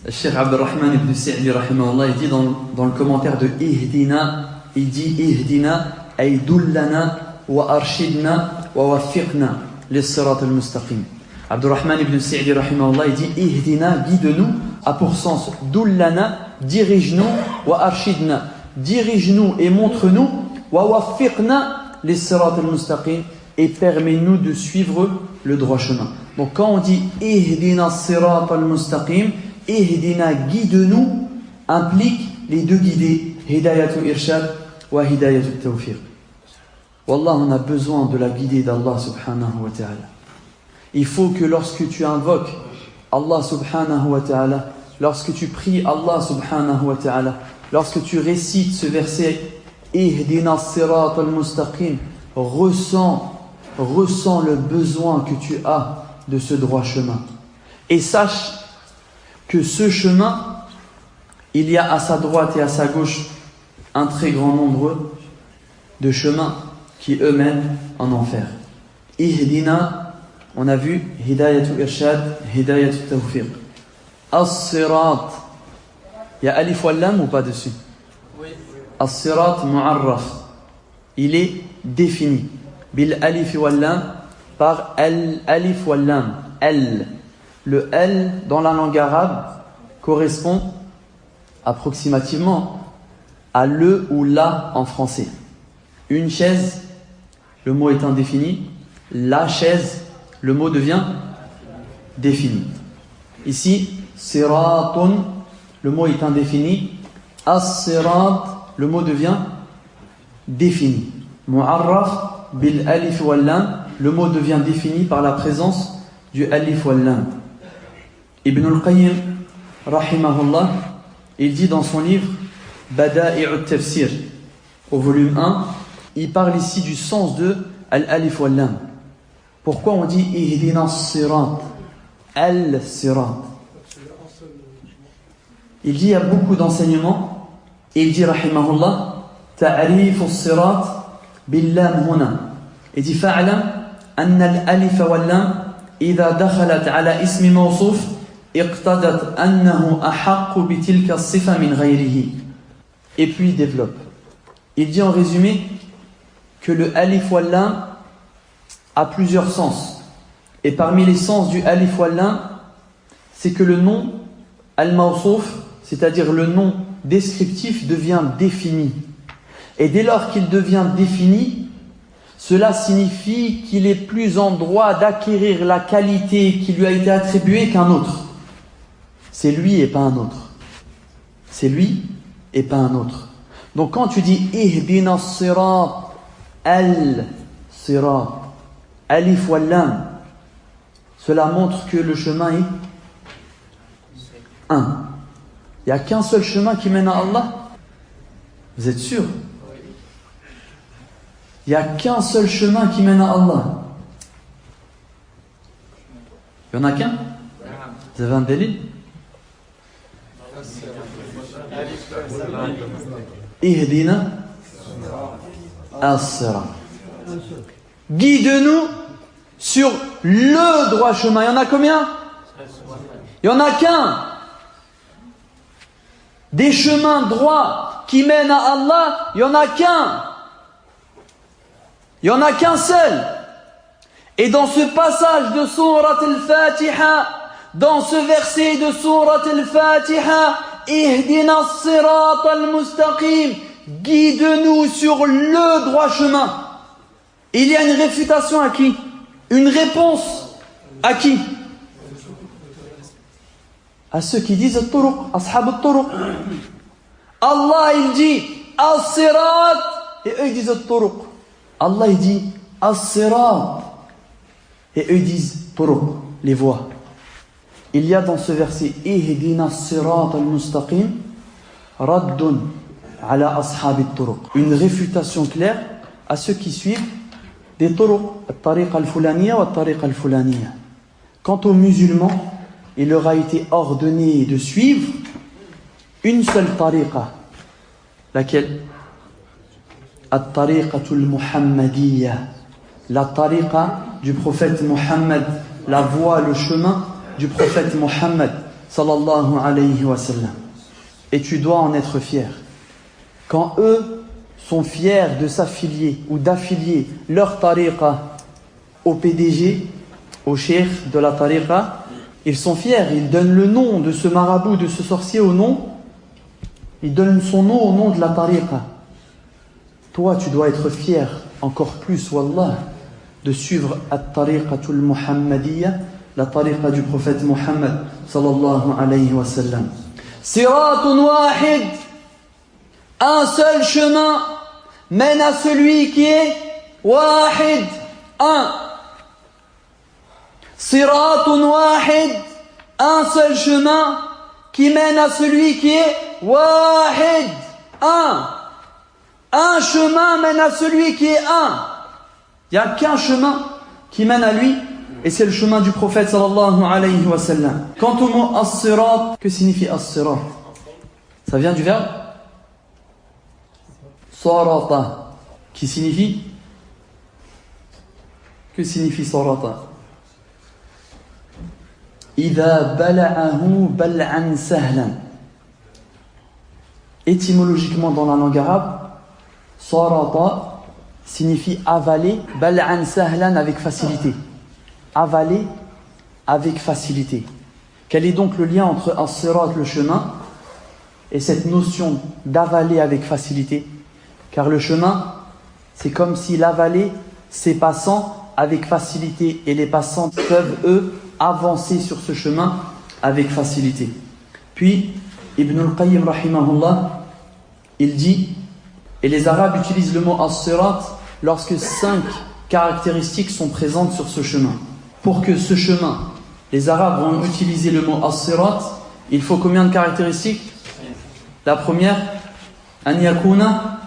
Le Cheikh Abdurrahman ibn Sa'di rahimahullah, il dit dans le commentaire de ihdina, il dit ihdina ay dullana wa arshidna wa waffiqna lis-sirat al-mustaqim. Abdurrahman ibn Sa'di rahimahullah, il dit ihdina, guide-nous, a pour sens dullana, dirige-nous, wa arshidna, dirige-nous et montre-nous, wa waffiqna lis-sirat al-mustaqim, et permets-nous de suivre le droit chemin. Donc quand on dit ihdina as-sirat al-mustaqim, ihdina, guide-nous, implique les deux guidés, hidayatu irshad wa hidayatu tawfiq. Wallah, on a besoin de la guidée d'Allah subhanahu wa ta'ala. Il faut que lorsque tu invoques Allah subhanahu wa ta'ala, lorsque tu pries Allah subhanahu wa ta'ala, lorsque tu récites ce verset ihdina as-sirat al-mustaqim, ressens le besoin que tu as de ce droit chemin. Et sache que ce chemin, il y a à sa droite et à sa gauche un très grand nombre de chemins qui eux-mêmes en enfer. Ihdina, on a vu hidayatu irshad, hidayatu tawfiq. As-sirat, il y a alif wal lam ou pas dessus? Oui. As-sirat mu'arraf, il est défini bil alif wal lam, par al alif wal lam, al. Le L dans la langue arabe correspond approximativement à le ou la en français. Une chaise, le mot est indéfini. La chaise, le mot devient défini. Ici, siratun, le mot est indéfini. As-sirat, le mot devient défini. Mu'arraf bil alif wal lam, le mot devient défini par la présence du alif wal lam. Ibn al-Qayyim, rahimahullah, il dit dans son livre Bada'i'ut Tafsir, au volume 1, il parle ici du sens de al-alif wal lam. Pourquoi on dit ihdina as-sirat, al-sirat? Il dit il y a beaucoup d'enseignements, et il dit rahimahullah ta'rif as-sirat bil lam huna. Il dit fa'lam anna al-alif wal lam idha dakhalat ala ismi mawsuf iqtadat annahu ahaqqu bi tilka as-sifa min ghayrihi. Et puis il développe. Il dit en résumé que le alif wal lam a plusieurs sens. Et parmi les sens du alif wal lam, c'est que le nom al-mawsouf, c'est-à-dire le nom descriptif, devient défini. Et dès lors qu'il devient défini, cela signifie qu'il est plus en droit d'acquérir la qualité qui lui a été attribuée qu'un autre. C'est lui et pas un autre. C'est lui et pas un autre. Donc quand tu dis ihdina as-sirat, al-sirat, Alif wal lam. Cela montre que le chemin est un. Il n'y a qu'un seul chemin qui mène à Allah. Vous êtes sûr? Il n'y a qu'un seul chemin qui mène à Allah. Il n'y en a qu'un? Vous avez un délai? Ihdina as-sirat. Guide-nous sur le droit chemin. Il y en a combien? Il n'y en a qu'un. Des chemins droits qui mènent à Allah, il n'y en a qu'un. Il n'y en a qu'un seul. Et dans ce passage de Surat al-Fatiha, dans ce verset de Surat al-Fatiha, Ihdina as-sirat al-mustaqim, guide-nous sur le droit chemin. Il y a une réfutation à qui? Une réponse à qui? À ceux qui disent al-turuq, ashab al-turuq. Allah il dit as-sirat et eux ils disent al-turuq. Allah il dit as-sirat et eux ils disent turuq, les voies. Il y a dans ce verset Ihdina as-sirat al-mustaqim raddun ala ashab al-turuq, une réfutation claire à ceux qui suivent des turuq, al-tariq al-fulaniya ou al-tariq al-fulaniya. Quant aux musulmans, il leur a été ordonné de suivre une seule tariqa. Laquelle? At-tariqatul muhammadiyya, la tariqa du prophète Muhammad, la voie, le chemin du prophète Muhammad sallallahu alayhi wa sallam. Et tu dois en être fier. Quand eux sont fiers de s'affilier ou d'affilier leur tariqa au PDG, au cheikh de la tariqa, ils sont fiers, ils donnent le nom de ce marabout, de ce sorcier au nom, ils donnent son nom au nom de la tariqa. Toi, tu dois être fier, encore plus, wallah, de suivre at-tariqatul muhammadiyya, la tariqa du prophète Muhammad sallallahu alayhi wa sallam. Siratun wahid, un seul chemin mène à celui qui est wahid, un. Siratun wahid, un seul chemin qui mène à celui qui est wahid, un. Un chemin mène à celui qui est un. Il n'y a qu'un chemin qui mène à lui, et c'est le chemin du prophète sallallahu alayhi wa sallam. Quant au mot as-sirat, que signifie as-sirat? Ça vient du verbe sarata, qui signifie? Que signifie sarata? Idha bala'ahu bal'an sahlan. Étymologiquement dans la langue arabe, sarata signifie avaler, bal'an sahlan avec facilité. Avaler avec facilité. Quel est donc le lien entre as-sirat, le chemin, et cette notion d'avaler avec facilité? Car le chemin, c'est comme s'il avalait ses passants avec facilité, et les passants peuvent, eux, avancer sur ce chemin avec facilité. Puis, Ibn al-Qayyim rahimahullah, il dit, et les Arabes utilisent le mot as-sirat lorsque 5 caractéristiques sont présentes sur ce chemin. Pour que ce chemin, les Arabes vont utiliser le mot as-sirat, il faut combien de caractéristiques? La première, an yakuna,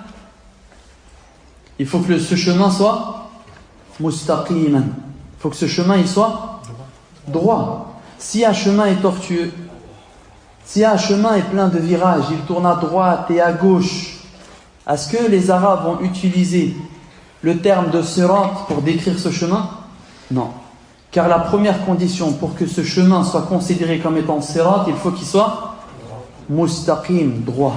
il faut que ce chemin soit mustaqiman. Il faut que ce chemin il soit droit. Si un chemin est tortueux, si un chemin est plein de virages, il tourne à droite et à gauche, est-ce que les Arabes vont utiliser le terme de sirat pour décrire ce chemin? Non. Car la première condition pour que ce chemin soit considéré comme étant sirat, il faut qu'il soit mustaqim, droit.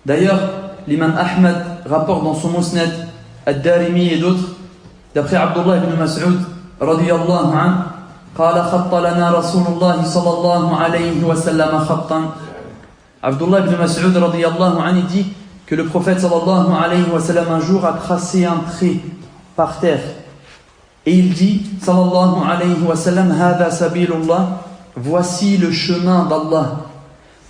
D'ailleurs, l'imam Ahmad rapporte dans son Musnad, Ad-Darimi et d'autres, d'après Abdullah ibn Mas'ud radiyallahu anhu, قال خط لنا رسول الله صلى الله عليه وسلم خطا. Abdullah ibn Mas'ud radiyallahu anhu dit que le prophète sallallahu alayhi wa sallam un jour a tracé un trait par terre. Et il dit, sallallahu alayhi wa sallam, hada sabilullah, voici le chemin d'Allah.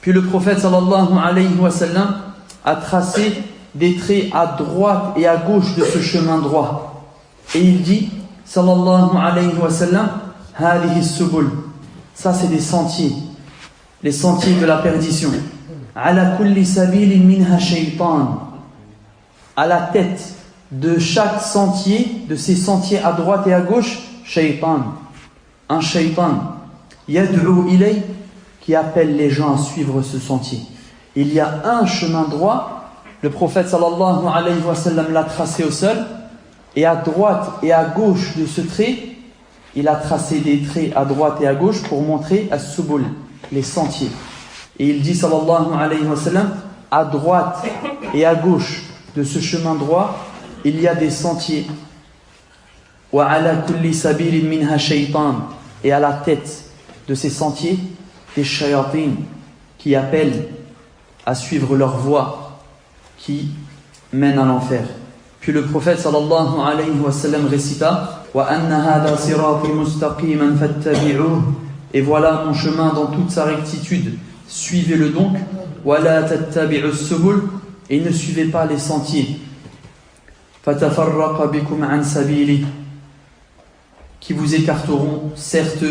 Puis le prophète sallallahu alayhi wa sallam a tracé des traits à droite et à gauche de ce chemin droit. Et il dit, sallallahu alayhi wa sallam, hadihi subul. Ça c'est des sentiers, les sentiers de la perdition. Ala kulli sabilin minha shaytan. À la tête de chaque sentier, de ces sentiers à droite et à gauche, shaytan. Un shaytan. Yad'u ilay, qui appelle les gens à suivre ce sentier. Il y a un chemin droit, le prophète sallallahu alayhi wa sallam l'a tracé au sol, et à droite et à gauche de ce trait, il a tracé des traits à droite et à gauche pour montrer as-subul, les sentiers. Et il dit sallallahu alayhi wa sallam, à droite et à gauche de ce chemin droit, il y a des sentiers. Wa ala kulli sabilin minha shaytan. Et à la tête de ces sentiers, des shayatin qui appellent à suivre leur voie qui mène à l'enfer. Puis le prophète sallallahu alayhi wa sallam récita wa anna hada sirati mustaqiman fattabi'uhu, et voilà mon chemin dans toute sa rectitude, suivez-le donc, wa la tattabi'u subul, et ne suivez pas les sentiers, fatafarraqa bikum an sabili, qui vous écarteront certes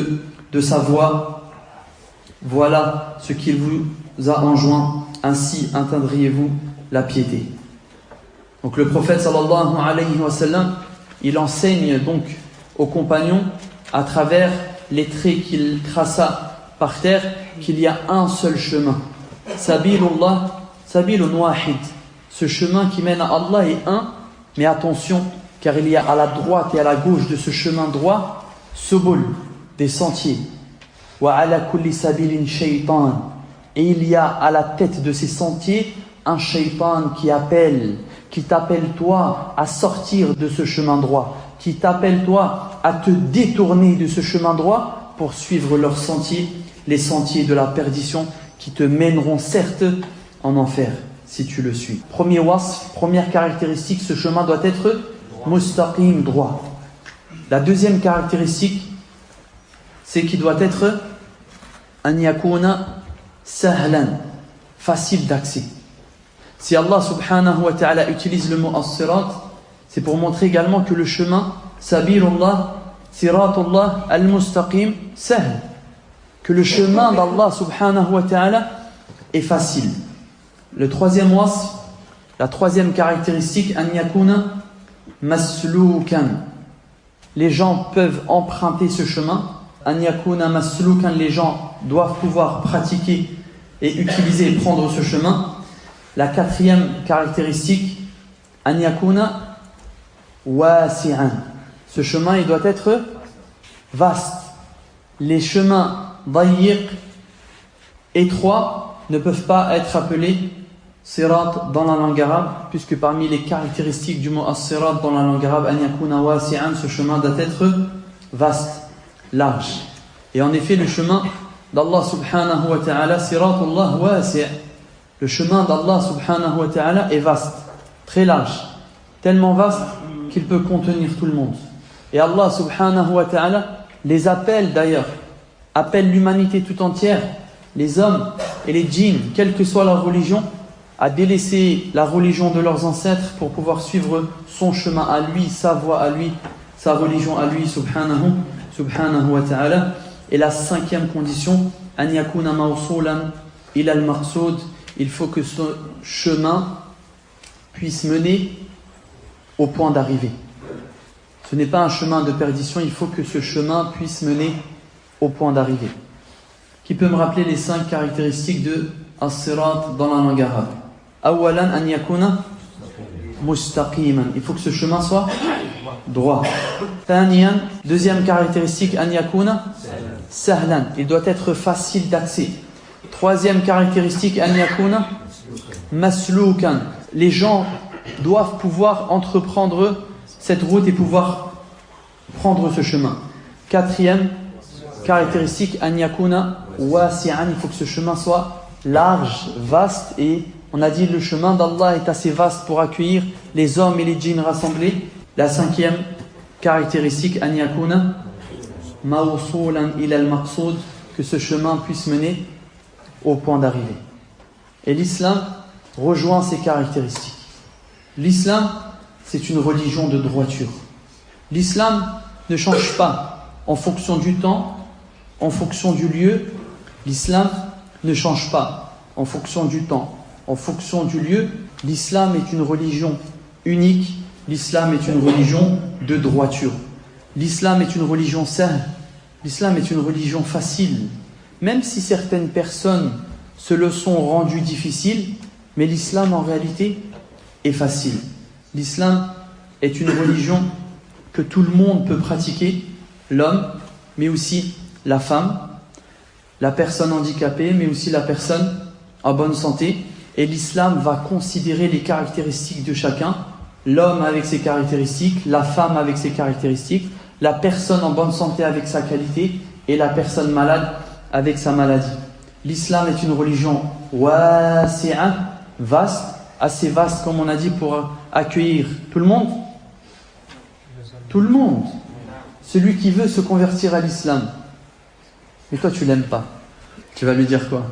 de sa voie. Voilà ce qu'il vous a enjoint, ainsi atteindriez-vous la piété. Donc le prophète sallallahu alayhi wa sallam, il enseigne donc aux compagnons à travers les traits qu'il traça par terre qu'il y a un seul chemin. Sabilullah, sabilun wahid. Ce chemin qui mène à Allah est un, mais attention, car il y a à la droite et à la gauche de ce chemin droit, subul, des sentiers. Wa ala kulli sabilin shaytan. Et il y a à la tête de ces sentiers un shaytan qui appelle, qui t'appelle toi à sortir de ce chemin droit, qui t'appelle toi à te détourner de ce chemin droit pour suivre leurs sentiers, les sentiers de la perdition qui te mèneront certes en enfer si tu le suis. Premier wasf, première caractéristique, ce chemin doit être mustaqim, droit. La deuxième caractéristique, c'est qu'il doit être an yakuna sahlan, facile d'accès. Si Allah subhanahu wa ta'ala utilise le mot as-sirat, c'est pour montrer également que le chemin sabilullah, siratullah, al-mustaqim, sahl, que le chemin d'Allah subhanahu wa ta'ala est facile. Le troisième wasf, la troisième caractéristique, an yakuna maslukan. Les gens peuvent emprunter ce chemin. An yakuna maslukan, les gens doivent pouvoir pratiquer et utiliser et prendre ce chemin. La quatrième caractéristique, an yakuna wasi'an. Ce chemin, il doit être vaste. Les chemins dayiq, étroits, ne peuvent pas être appelés sirat dans la langue arabe, puisque parmi les caractéristiques du mot as-sirat dans la langue arabe, an yakuna wasi'an, ce chemin doit être vaste, large. Et en effet, le chemin d'Allah subhanahu wa ta'ala, siratullah wasi', le chemin d'Allah subhanahu wa ta'ala est vaste, très large, tellement vaste qu'il peut contenir tout le monde. Et Allah subhanahu wa ta'ala les appelle d'ailleurs, appelle l'humanité tout entière, les hommes et les djinns, quelle que soit leur religion, à délaisser la religion de leurs ancêtres pour pouvoir suivre son chemin à lui, sa voie à lui, sa religion à lui, subhanahu wa ta'ala. Et la cinquième condition, an yakuna mawsulan ila al-maqsoud, il faut que ce chemin puisse mener au point d'arrivée. Ce n'est pas un chemin de perdition, il faut que ce chemin puisse mener au point d'arrivée. Qui peut me rappeler les 5 caractéristiques de as-sirat dans la langue arabe? Awalan an yakuna mustaqiman, il faut que ce chemin soit droit. Thaniyan, deuxième caractéristique, an yakuna sahlan, il doit être facile d'accès. Troisième caractéristique, an yakuna maslukan, les gens doivent pouvoir entreprendre cette route et pouvoir prendre ce chemin. Quatrième caractéristique, an yakuna wasi'an, il faut que ce chemin soit large, vaste, et on a dit le chemin d'Allah est assez vaste pour accueillir les hommes et les djinns rassemblés. La cinquième caractéristique, an yakuna mawsulan ila al-maqsoud, que ce chemin puisse mener au point d'arrivée. Et l'islam rejoint ces caractéristiques. L'islam, c'est une religion de droiture. L'islam ne change pas en fonction du temps, en fonction du lieu. L'islam ne change pas en fonction du temps, en fonction du lieu. L'islam est une religion unique. L'islam est une religion de droiture. L'islam est une religion saine. L'islam est une religion facile. Même si certaines personnes se le sont rendues difficiles, mais l'islam en réalité est facile. L'islam est une religion que tout le monde peut pratiquer, l'homme, mais aussi la femme, la personne handicapée, mais aussi la personne en bonne santé. Et l'islam va considérer les caractéristiques de chacun, l'homme avec ses caractéristiques, la femme avec ses caractéristiques, la personne en bonne santé avec sa qualité et la personne malade avec sa maladie. L'islam est une religion wasi'a, vaste, assez vaste comme on a dit pour accueillir tout le monde. Tout le monde. Celui qui veut se convertir à l'islam. Mais toi tu l'aimes pas. Tu vas lui dire quoi?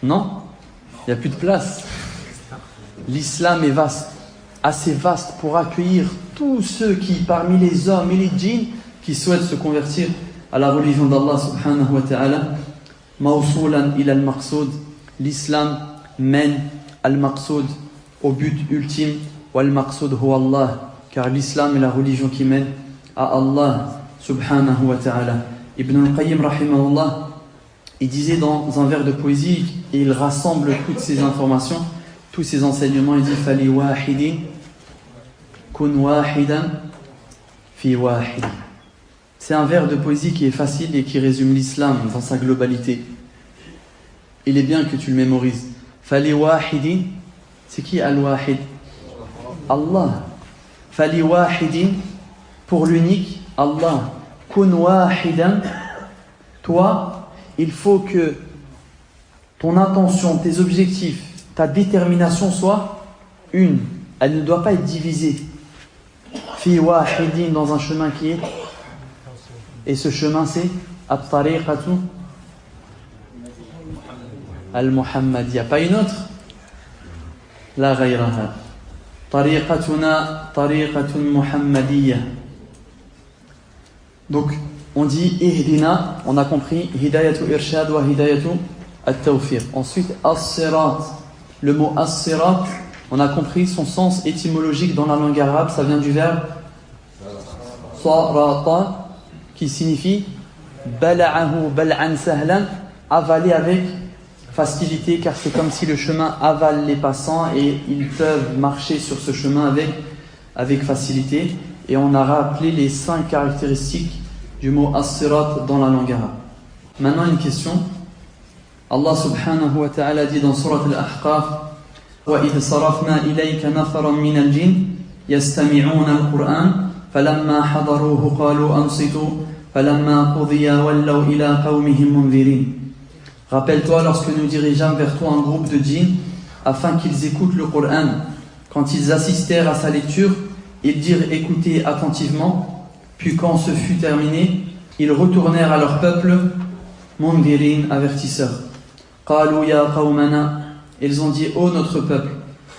Non? Il n'y a plus de place. L'islam est vaste, assez vaste pour accueillir tous ceux qui, parmi les hommes et les djinns, qui souhaitent se convertir à la religion d'Allah subhanahu wa ta'ala. Mawsoulan ila al-maqsoud. L'islam mène al-maqsoud au but ultime. Wal-maqsoud huwa Allah. Car l'islam est la religion qui mène à Allah subhanahu wa ta'ala. Ibn al-Qayyim rahimahullah, il disait dans un vers de poésie, et il rassemble toutes ces informations, tous ces enseignements, il dit Fali wahidin kun wahidan fi wahid. C'est un vers de poésie qui est facile et qui résume l'islam dans sa globalité. Il est bien que tu le mémorises. Fali wahidin, c'est qui al-wahid? Allah. Fali wahidin, pour l'unique, Allah. Kun wahidan, toi, il faut que ton intention, tes objectifs, ta détermination soit une. Elle ne doit pas être divisée. Fi wahidin, dans un chemin qui est. Et ce chemin c'est at-tariqatu al-muhammadiyya. Pas une autre. La ghayraha. Tariqatuna tariqatun muhammadiyya. Donc on dit ihdina, on a compris hidayatu irshad wa hidayatu at-tawfiq. Ensuite as-sirat. Le mot as-sirat, on a compris son sens étymologique dans la langue arabe, ça vient du verbe sarata, qui signifie bala'ahu bal'an sahlan, avaler avec facilité, car c'est comme si le chemin avale les passants et ils peuvent marcher sur ce chemin avec facilité. Et on a rappelé les 5 caractéristiques du mot as-sirat dans la langue arabe. Maintenant une question. Allah subhanahu wa ta'ala dit dans Surat al-Ahqaf وَإِذْ صَرَفْنَا إِلَيْكَ نَفَرًا مِنَ الْجِنِّ يَسْتَمِعُونَ الْقُرْآنَ فَلَمَّا حَضَرُوهُ قَالُوا أَنصِتُوا فَلَمَّا قُضِيَ وَلَّوْا إِلَىٰ قَوْمِهِمْ مُنذِرِينَ. Rappelle-toi lorsque nous dirigeâmes vers toi un groupe de djinns afin qu'ils écoutent le Coran. Quand ils assistèrent à sa lecture, ils dirent écoutez attentivement, puis quand ce fut terminé, ils retournèrent à leur peuple Mundhirin, avertisseurs. Qalu ya qawmana, ils ont dit ô notre peuple,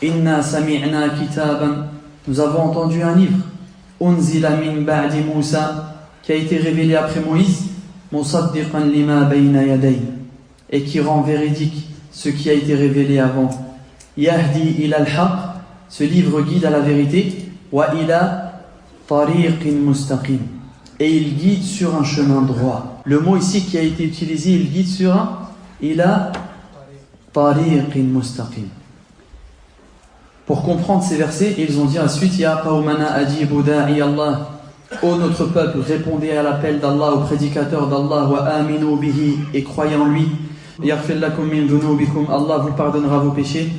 inna sami'na kitaban, nous avons entendu un livre, unzila min ba'di Musa, qui a été révélé après Moïse, musaddiqan lima bayna yaday, et qui rend véridique ce qui a été révélé avant. Yahdi ila al-haq, ce livre guide à la vérité, wa ila tariqin mustaqim, et il guide sur un chemin droit. Le mot ici qui a été utilisé, il guide sur un ila tariqin mustaqim. Pour comprendre ces versets, ils ont dit ensuite ya qawmana ajibu da'i Allah, ô notre peuple, répondez à l'appel d'Allah, au prédicateur d'Allah, wa aminu bihi, et croyez en lui, yaghfir lakum min dhunubikum, Allah vous pardonnera vos péchés,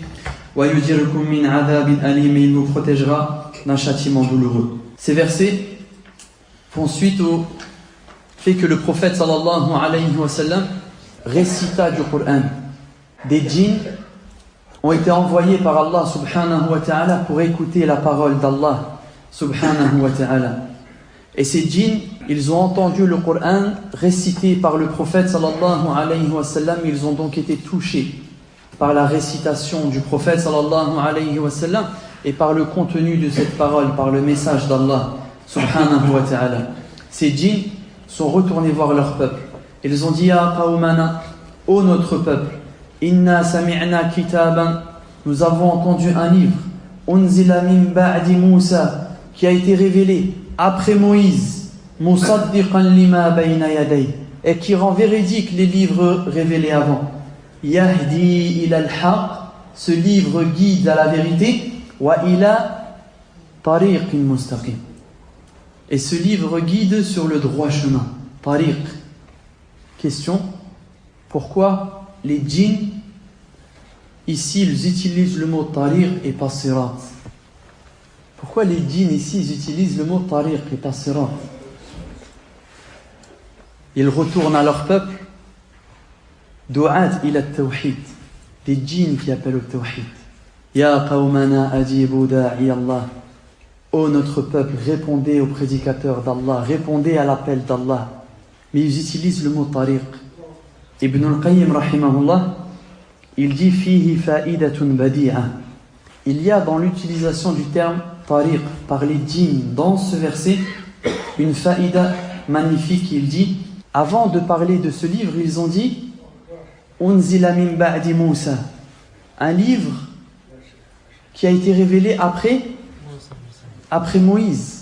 wa yujirkum min adhabin alim, il vous protégera d'un châtiment douloureux. Ces versets font suite au fait que le prophète sallallahu alayhi wa sallam récita du Coran. Des djinns ont été envoyés par Allah subhanahu wa ta'ala pour écouter la parole d'Allah subhanahu wa ta'ala. Et ces djinns, ils ont entendu le Coran récité par le prophète sallallahu alayhi wa sallam, ils ont donc été touchés par la récitation du prophète sallallahu alayhi wa sallam et par le contenu de cette parole, par le message d'Allah subhanahu wa ta'ala. Ces djinns sont retournés voir leur peuple. Ils ont dit Ya qawmana, ô notre peuple, inna sami'na kitaban, nous avons entendu un livre, unzila min ba'di Musa, qui a été révélé après Moïse, musaddiqan lima bayna yaday, et qui rend véridique les livres révélés avant. Yahdi ila al-haq, ce livre guide à la vérité, wa ila tariqin mustaqim, et ce livre guide sur le droit chemin. Tariq. Question, pourquoi les djinns ici ils utilisent le mot tariq et pas sirat? Pourquoi les djinns ici ils utilisent le mot tariq et pas sirat? Ils retournent à leur peuple. Du'at ila tawhid, des djinns qui appellent au tawhid. Ya qawmana ajibu da'i Allah, ô notre peuple, répondez au prédicateur d'Allah, répondez à l'appel d'Allah. Mais ils utilisent le mot tariq. Ibn al-Qayyim rahimahullah, il dit fihi fa'idatun badi'a, il y a dans l'utilisation du terme tariq par les djinns dans ce verset une faïda magnifique. Il dit, avant de parler de ce livre, ils ont dit unzila min ba'di Musa, un livre qui a été révélé après Moïse.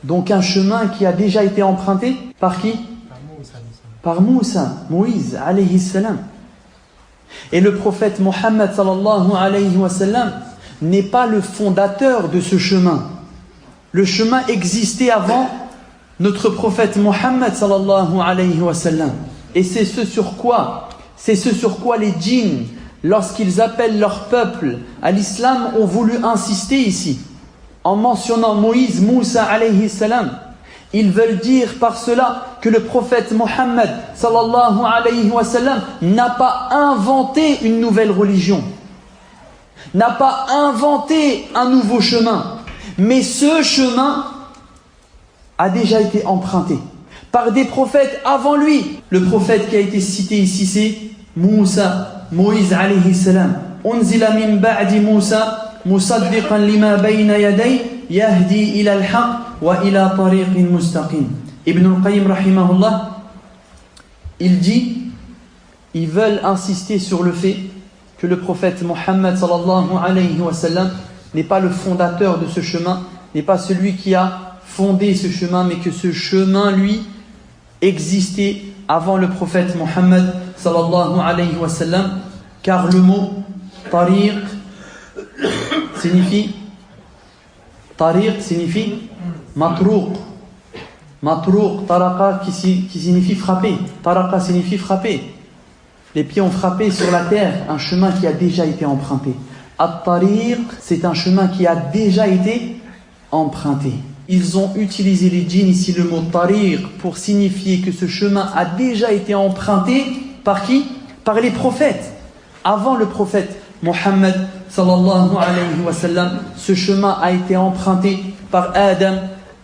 Donc un chemin qui a déjà été emprunté par qui? Par Moussa, Moïse alayhi salam. Et le prophète Mohammed sallallahu alayhi wa sallam n'est pas le fondateur de ce chemin. Le chemin existait avant notre prophète Mohammed sallallahu alayhi wa sallam. Et c'est ce sur quoi les djinns, lorsqu'ils appellent leur peuple à l'islam, ont voulu insister ici. En mentionnant Moïse, Moussa alayhi salam, ils veulent dire par cela que le prophète Mohammed sallallahu alayhi wa sallam n'a pas inventé une nouvelle religion, n'a pas inventé un nouveau chemin, mais ce chemin a déjà été emprunté par des prophètes avant lui. Le prophète qui a été cité ici, c'est Moussa, Moïse alayhi salam. Unzila min ba'di Moussa, musaddiqan lima bayna yaday, yahdi ila al-haq wa ila tariqin mustaqim. Ibn al-Qayyim rahimahullah, il dit, ils veulent insister sur le fait que le prophète Mohammed sallallahu alayhi wa sallam n'est pas le fondateur de ce chemin, n'est pas celui qui a fondé ce chemin, mais que ce chemin, lui, existait avant le prophète Mohammed sallallahu alayhi wa sallam, car le mot tariq signifie matrouq. Matrouq, taraqa qui signifie frapper. Taraqa signifie frapper. Les pieds ont frappé sur la terre, un chemin qui a déjà été emprunté. At-tariq, c'est un chemin qui a déjà été emprunté. Ils ont utilisé les djinns ici le mot tariq pour signifier que ce chemin a déjà été emprunté par qui? Par les prophètes. Avant le prophète Mohammed sallallahu alayhi wa sallam, ce chemin a été emprunté par Adam,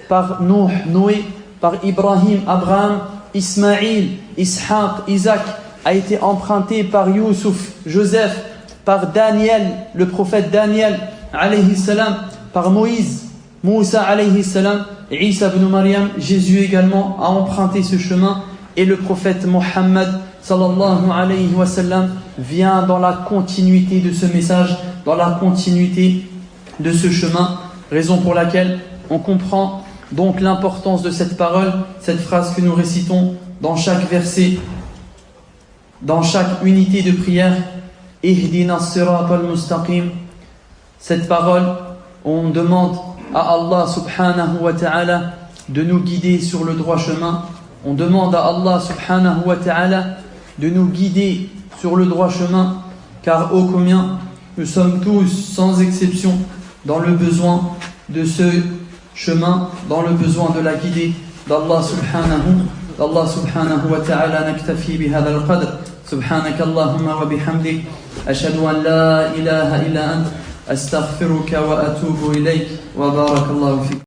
par Noé, par Ibrahim, Abraham, Ismaïl, Ishaq, Isaac, a été emprunté par Youssouf, Joseph, par Daniel, le prophète Daniel alayhi salam, par Moïse, Moussa alayhi salam, Isa ibn Maryam, Jésus également a emprunté ce chemin, et le prophète Mohammed sallallahu alayhi wa sallam vient dans la continuité de ce message, dans la continuité de ce chemin, raison pour laquelle on comprend donc l'importance de cette parole, cette phrase que nous récitons dans chaque verset, dans chaque unité de prière. Ihdina siratal mustaqim. Cette parole, on demande à Allah subhanahu wa ta'ala de nous guider sur le droit chemin. On demande à Allah subhanahu wa ta'ala de nous guider sur le droit chemin, car ô combien nous sommes tous sans exception dans le besoin de ce chemin, dans le besoin de la guider d'Allah subhanahu wa ta'ala. Naktafi bihadha al-qadr. Subhanaka Allahumma wa bihamdik, ashhadu an la ilaha illa ant, astaghfiruka wa atubu ilayk, wa barakallahu fik.